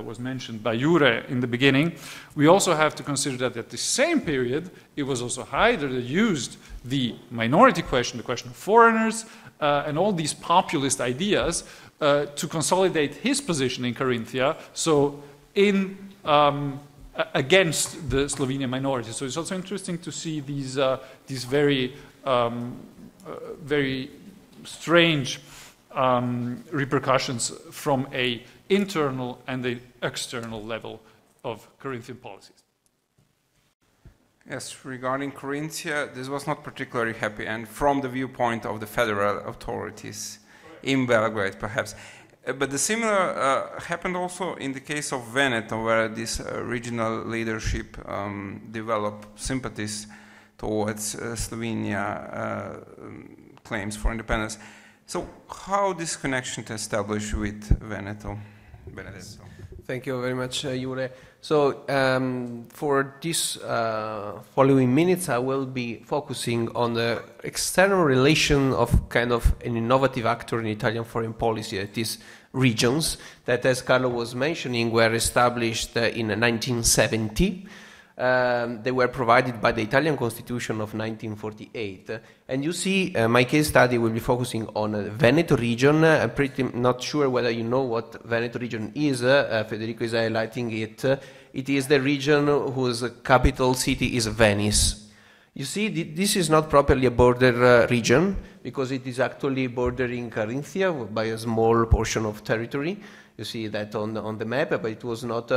was mentioned by Jure in the beginning, we also have to consider that at the same period, it was also Haider that used the minority question, the question of foreigners, and all these populist ideas to consolidate his position in Carinthia, so in against the Slovenian minority. So it's also interesting to see these very very strange repercussions from an internal and an external level of Corinthian policies. Yes, regarding Carinthia, this was not particularly happy, and from the viewpoint of the federal authorities in Belgrade, perhaps. But the similar happened also in the case of Veneto, where this regional leadership developed sympathies towards Slovenia claims for independence. So how this connection to establish with Veneto? Benedetto. Thank you very much, Jure. So for these following minutes, I will be focusing on the external relation of kind of an innovative actor in Italian foreign policy, that is regions, that, as Karlo was mentioning, were established in 1970. They were provided by the Italian Constitution of 1948. And you see, my case study will be focusing on the Veneto region. I'm pretty not sure whether you know what Veneto region is. Federico is highlighting it. It is the region whose capital city is Venice. You see, this is not properly a border region, because it is actually bordering Carinthia by a small portion of territory. You see that on the map, but it was not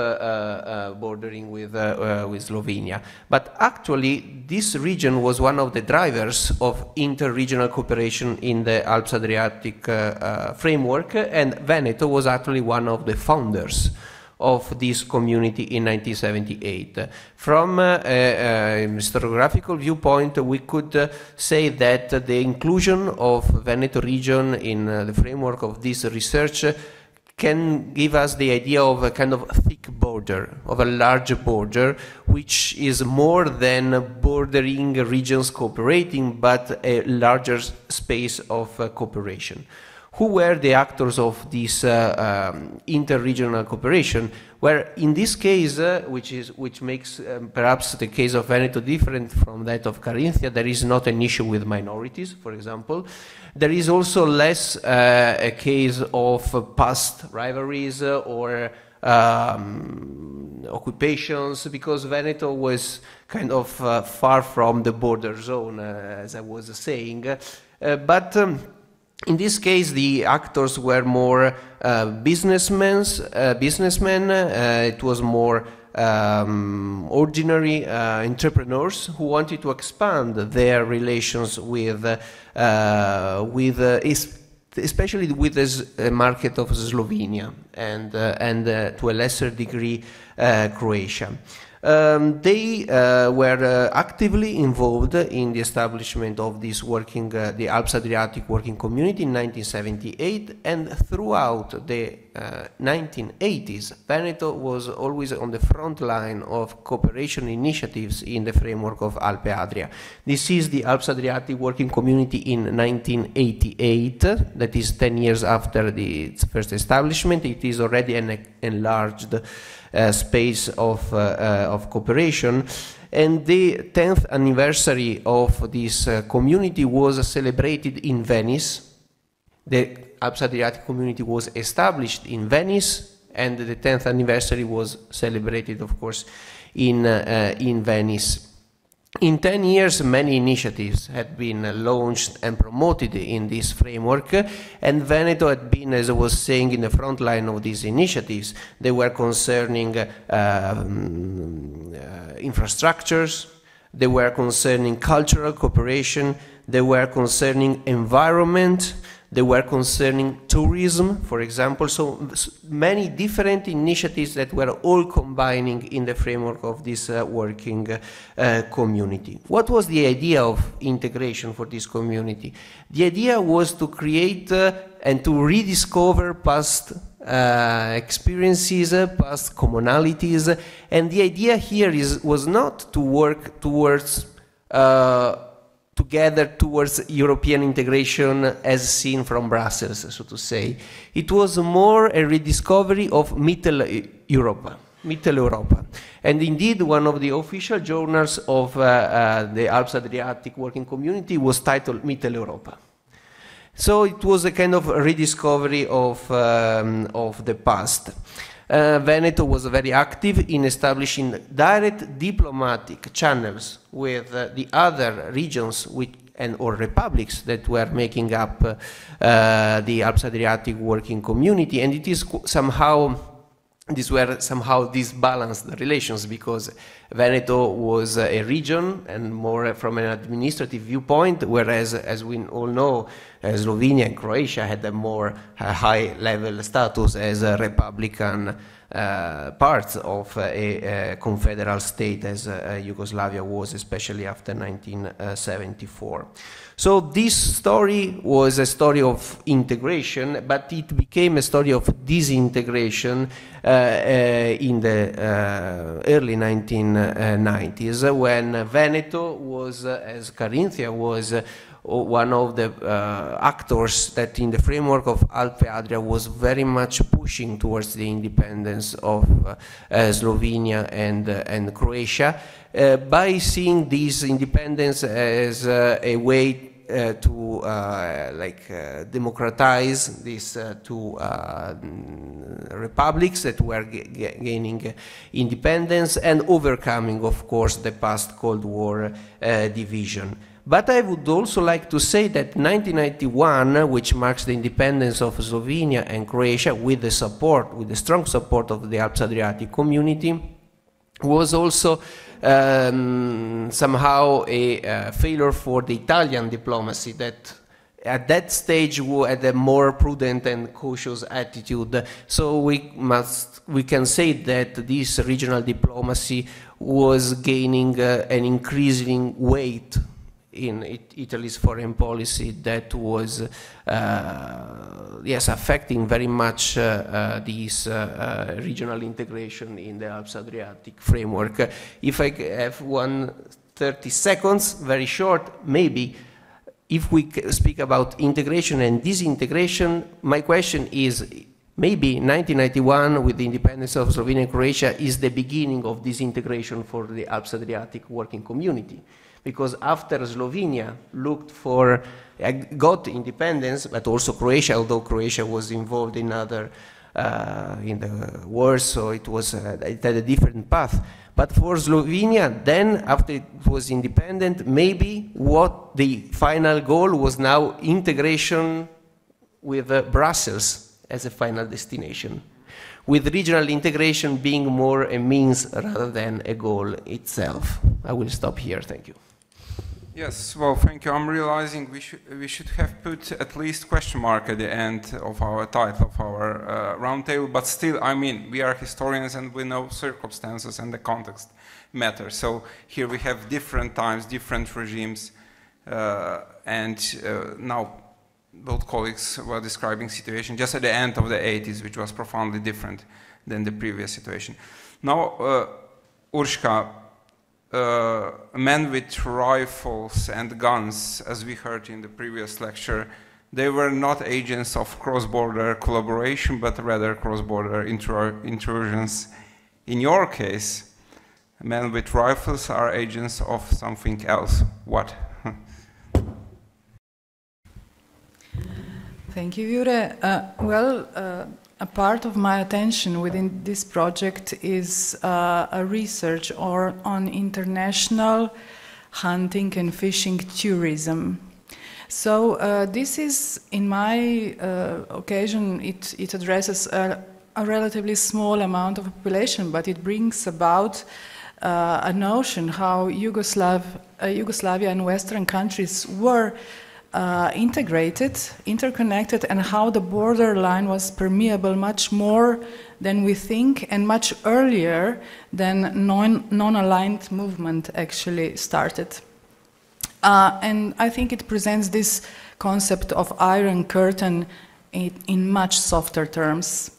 bordering with Slovenia. But actually, this region was one of the drivers of inter-regional cooperation in the Alps-Adriatic framework, and Veneto was actually one of the founders of this community in 1978. From a historiographical viewpoint, we could say that the inclusion of Veneto region in the framework of this research can give us the idea of a kind of thick border, of a large border, which is more than bordering regions cooperating, but a larger space of cooperation. Who were the actors of this inter-regional cooperation? Where in this case, which makes perhaps the case of Veneto different from that of Carinthia, there is not an issue with minorities, for example. There is also less a case of past rivalries or occupations, because Veneto was kind of far from the border zone, as I was saying. In this case, the actors were more businessmen. It was more ordinary entrepreneurs who wanted to expand their relations with especially with the market of Slovenia and to a lesser degree Croatia. They were actively involved in the establishment of this working, the Alps-Adriatic working community in 1978, and throughout the 1980s, Veneto was always on the front line of cooperation initiatives in the framework of Alpe-Adria. This is the Alps-Adriatic working community in 1988, that is 10 years after its first establishment. It is already an enlarged space of cooperation, and the 10th anniversary of this community was celebrated in Venice. The Alps-Adriatic community was established in Venice, and the 10th anniversary was celebrated, of course, in Venice. In 10 years, many initiatives had been launched and promoted in this framework, and Veneto had been, as I was saying, in the front line of these initiatives. They were concerning infrastructures, they were concerning cultural cooperation, they were concerning environment, they were concerning tourism, for example. So many different initiatives that were all combining in the framework of this working community. What was the idea of integration for this community? The idea was to create and to rediscover past experiences, past commonalities, and the idea here was not to work towards together towards European integration as seen from Brussels, so to say. It was more a rediscovery of Mitteleuropa. And indeed, one of the official journals of the Alps-Adriatic working community was titled Mitteleuropa. So it was a kind of rediscovery of the past. Veneto was very active in establishing direct diplomatic channels with the other regions or republics that were making up the Alps-Adriatic working community, and it is somehow disbalanced relations, because Veneto was a region and more from an administrative viewpoint, whereas, as we all know, Slovenia and Croatia had a more high-level status as a republican parts of a confederal state, as Yugoslavia was, especially after 1974. So this story was a story of integration, but it became a story of disintegration in the early 1990s, when Veneto was, as Carinthia was, one of the actors that in the framework of Alpe-Adria was very much pushing towards the independence of Slovenia and Croatia, by seeing this independence as a way to democratize these two republics that were gaining independence and overcoming, of course, the past Cold War division. But I would also like to say that 1991, which marks the independence of Slovenia and Croatia with the strong support of the Alps-Adriatic community, was also somehow a failure for the Italian diplomacy that at that stage had a more prudent and cautious attitude. So we can say that this regional diplomacy was gaining an increasing weight in Italy's foreign policy that was, affecting very much this regional integration in the Alps-Adriatic framework. If I have 30 seconds, very short, maybe, if we speak about integration and disintegration, my question is, maybe 1991, with the independence of Slovenia and Croatia, is the beginning of disintegration for the Alps-Adriatic working community. Because after Slovenia got independence, but also Croatia, although Croatia was involved in other in the wars, so it had a different path. But for Slovenia, then after it was independent, maybe what the final goal was now integration with Brussels as a final destination, with regional integration being more a means rather than a goal itself. I will stop here. Thank you. Yes, well, thank you. I'm realizing we should have put at least question mark at the end of our title of our roundtable, but still, I mean, we are historians and we know circumstances and the context. matter. So here we have different times, different regimes, and now both colleagues were describing situation just at the end of the 80s, which was profoundly different than the previous situation. Now, Urška, men with rifles and guns, as we heard in the previous lecture, they were not agents of cross-border collaboration, but rather cross-border intrusions. In your case, men with rifles are agents of something else. What? Thank you, Jure. A part of my attention within this project is a research on international hunting and fishing tourism. So this is, in my occasion, it addresses a relatively small amount of population, but it brings about a notion how Yugoslavia and Western countries were integrated, interconnected, and how the borderline was permeable much more than we think and much earlier than non-aligned movement actually started. And I think it presents this concept of Iron Curtain in much softer terms.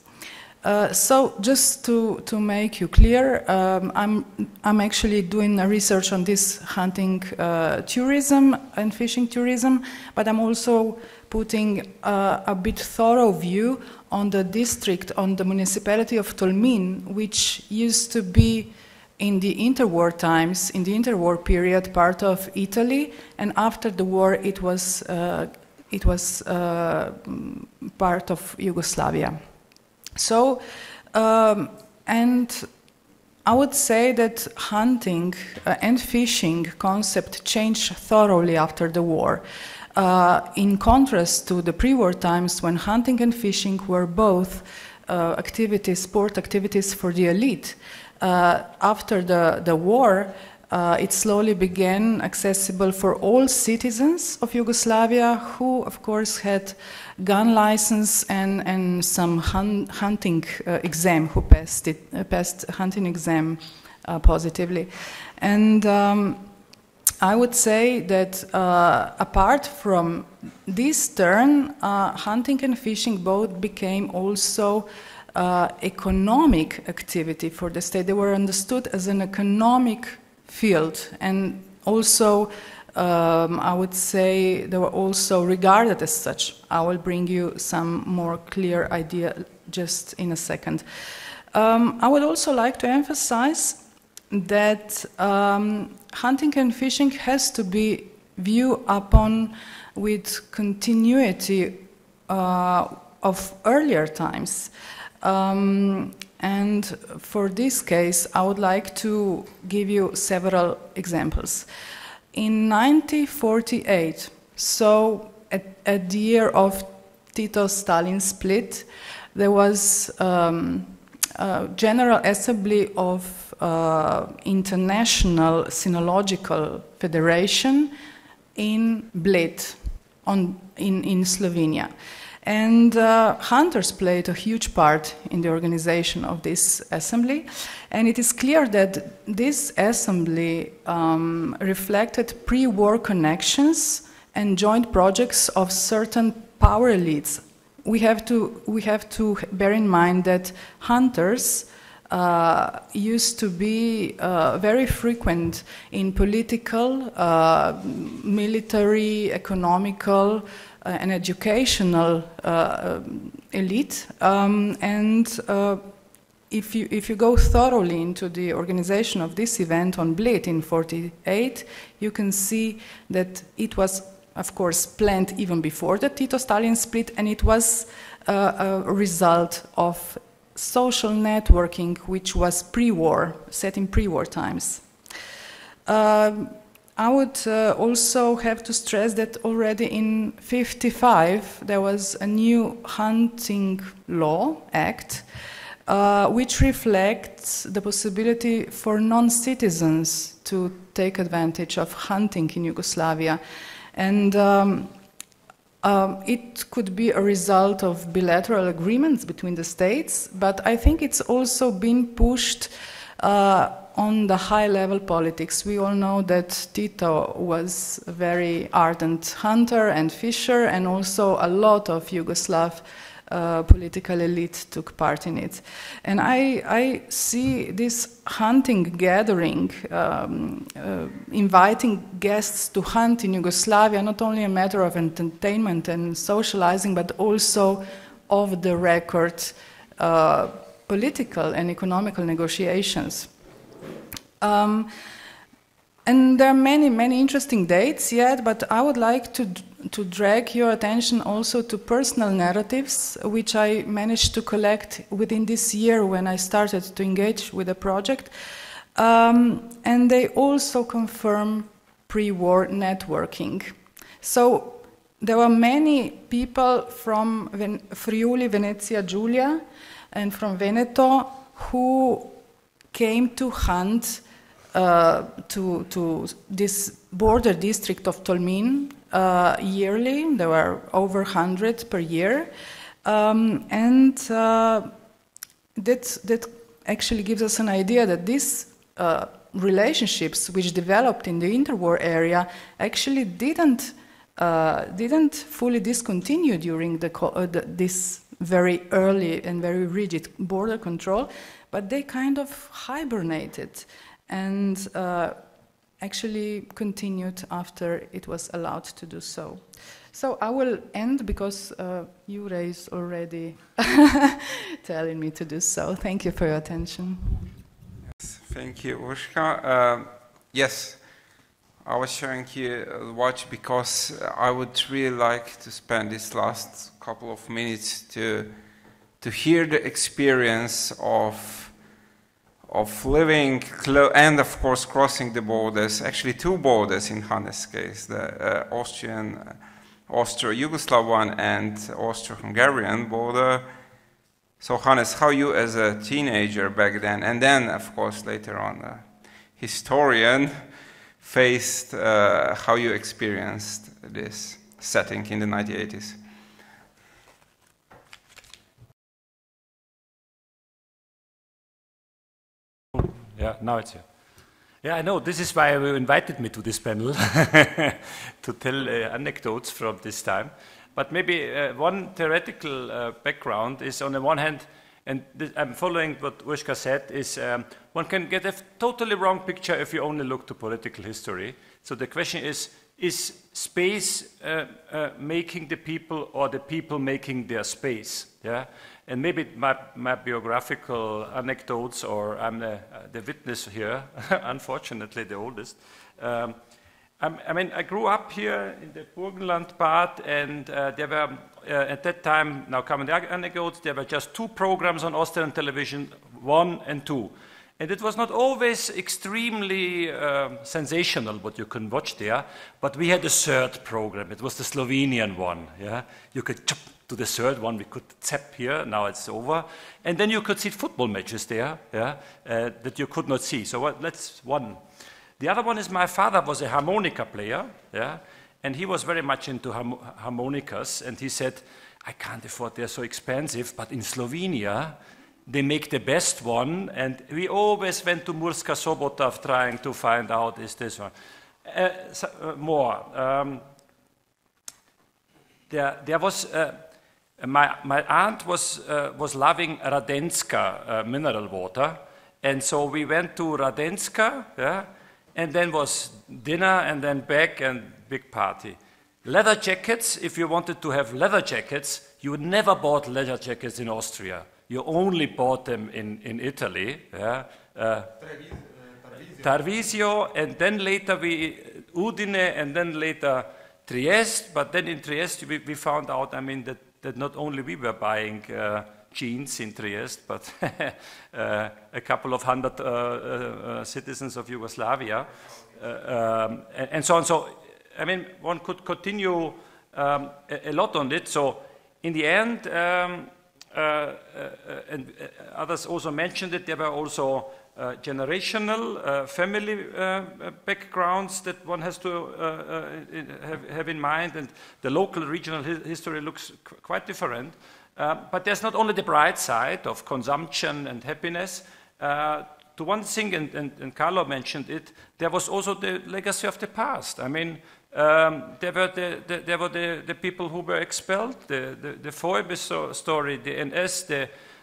So just to make you clear, I'm actually doing a research on this hunting tourism and fishing tourism, but I'm also putting a bit thorough view on the district, on the municipality of Tolmin, which used to be in the interwar times, in the interwar period, part of Italy, and after the war it was part of Yugoslavia. So, and I would say that hunting and fishing concept changed thoroughly after the war. In contrast to the pre-war times when hunting and fishing were both activities, sport activities for the elite. After the war, it slowly began accessible for all citizens of Yugoslavia who, of course, had gun license and some hunting exam, who passed hunting exam positively. And I would say that apart from this turn, hunting and fishing both became also economic activity for the state. They were understood as an economic field, and also I would say they were also regarded as such. I will bring you some more clear idea just in a second. I would also like to emphasize that hunting and fishing has to be viewed upon with continuity of earlier times. And for this case, I would like to give you several examples. In 1948, so at the year of Tito-Stalin split, there was a General Assembly of International Sinological Federation in Bled, in Slovenia. And hunters played a huge part in the organization of this assembly. And it is clear that this assembly reflected pre-war connections and joint projects of certain power elites. We have to bear in mind that hunters used to be very frequent in political, military, economical, and educational elite, and if you go thoroughly into the organization of this event on Bled in '48, you can see that it was, of course, planned even before the Tito-Stalin split, and it was a result of social networking, which was pre-war, set in pre-war times. I would also have to stress that already in '55 there was a new hunting law act which reflects the possibility for non-citizens to take advantage of hunting in Yugoslavia. And it could be a result of bilateral agreements between the states, but I think it's also been pushed on the high-level politics. We all know that Tito was a very ardent hunter and fisher, and also a lot of Yugoslav political elite took part in it. And I see this hunting gathering, inviting guests to hunt in Yugoslavia, not only a matter of entertainment and socializing, but also of the record political and economical negotiations. And there are many, many interesting dates yet, but I would like to drag your attention also to personal narratives, which I managed to collect within this year when I started to engage with the project. And they also confirm pre-war networking. So there were many people from Friuli, Venezia, Giulia, and from Veneto who came to hunt to this border district of Tolmin yearly. There were over 100 per year. That actually gives us an idea that these relationships which developed in the interwar area actually didn't fully discontinue during this very early and very rigid border control, but they kind of hibernated and actually continued after it was allowed to do so. So I will end because Jure is already telling me to do so. Thank you for your attention. Yes, thank you, Urška. Yes, I was showing you a watch because I would really like to spend this last couple of minutes to hear the experience of living and of course crossing the borders, actually two borders in Hannes' case, the Austro-Yugoslav one and Austro-Hungarian border. So Hannes, how you as a teenager back then, and then of course later on a historian, faced how you experienced this setting in the 1980s. Yeah, now it's here. Yeah, I know. This is why you invited me to this panel, to tell anecdotes from this time. But maybe one theoretical background is, on the one hand, and I'm following what Urška said, is one can get a totally wrong picture if you only look to political history. So the question is space making the people or the people making their space? Yeah? And maybe my biographical anecdotes, or I'm the witness here, unfortunately the oldest. I mean, I grew up here in the Burgenland part, and there were, at that time, now coming the anecdotes, there were just two programs on Austrian television, 1 and 2. And it was not always extremely sensational what you can watch there, but we had a third program. It was the Slovenian one. Yeah? You could jump to the third one, we could zap here, now it's over. And then you could see football matches there, yeah, that you could not see. So that's one. The other one is my father was a harmonica player, yeah, and he was very much into harmonicas, and he said, I can't afford, they're so expensive, but in Slovenia, they make the best one, and we always went to Murska Sobota trying to find out, is this one. More. There was... My aunt was loving Radenska mineral water, and so we went to Radenska, yeah, and then was dinner, and then back, and big party. Leather jackets, if you wanted to have leather jackets, you never bought leather jackets in Austria. You only bought them in Italy. Yeah. Tarvisio, and then later Udine, and then later Trieste, but then in Trieste we found out, I mean, that not only we were buying jeans in Trieste, but a couple of hundred citizens of Yugoslavia, and so on. So, I mean, one could continue a lot on it. So, in the end, and others also mentioned it, there were also generational family backgrounds that one has to have in mind, and the local regional history looks quite different. But there's not only the bright side of consumption and happiness. to one thing, and Karlo mentioned it, there was also the legacy of the past. I mean, there were the people who were expelled, the Phoebe story, the NS,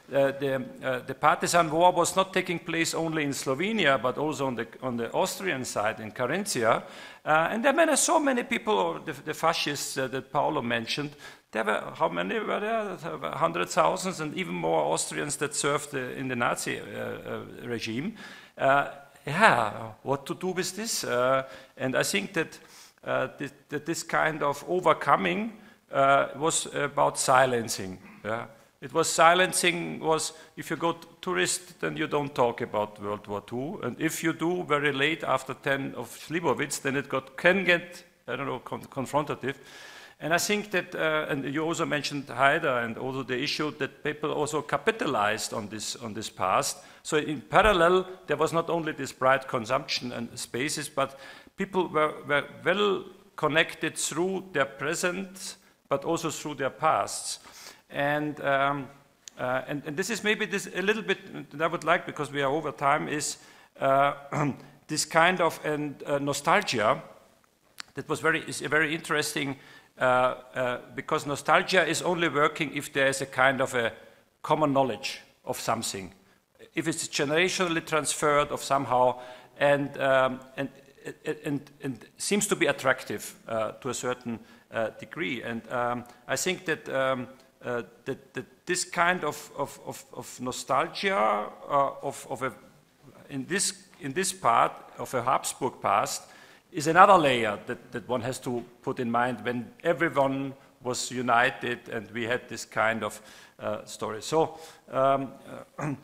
the partisan war was not taking place only in Slovenia, but also on the Austrian side in Carinthia. And there were so many people, or the fascists that Paolo mentioned. There were, how many were there? There were 100,000 and even more Austrians that served in the Nazi regime. Yeah, what to do with this? And I think that, that this kind of overcoming was about silencing. Yeah? It was silencing, if you go tourist, then you don't talk about World War II. And if you do, very late after 10 of Slivovitz, then it can get, I don't know, confrontative. And I think that, and you also mentioned Haida, and also the issue that people also capitalized on this past. So in parallel, there was not only this bright consumption and spaces, but people were well connected through their present, but also through their pasts. And this is maybe a little bit that I would like, because we are over time, is this kind of nostalgia that is very interesting. Because nostalgia is only working if there is a kind of a common knowledge of something, if it's generationally transferred of somehow, and seems to be attractive to a certain degree. And I think that that this kind of nostalgia in this part of a Habsburg past is another layer that one has to put in mind when everyone was united and we had this kind of story. So I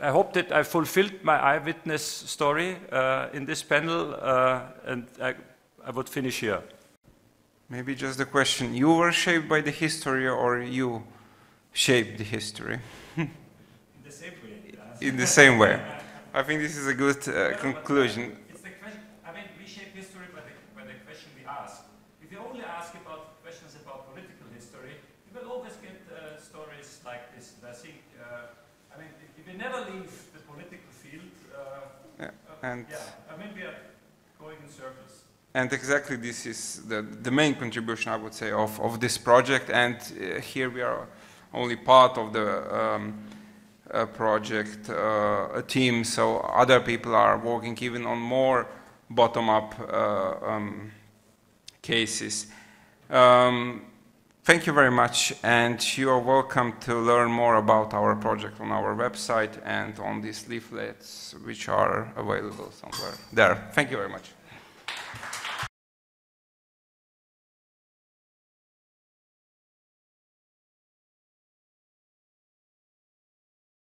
hope that I fulfilled my eyewitness story in this panel, and I would finish here. Maybe just a question. You were shaped by the history, or you shaped the history? In the same way. In the same way. I think this is a good conclusion. Never leave the political field. I mean, we are going in circles. And exactly this is the main contribution, I would say, of this project. And here we are only part of the project team, so other people are working even on more bottom-up cases. Thank you very much, and you are welcome to learn more about our project on our website and on these leaflets, which are available somewhere there. Thank you very much.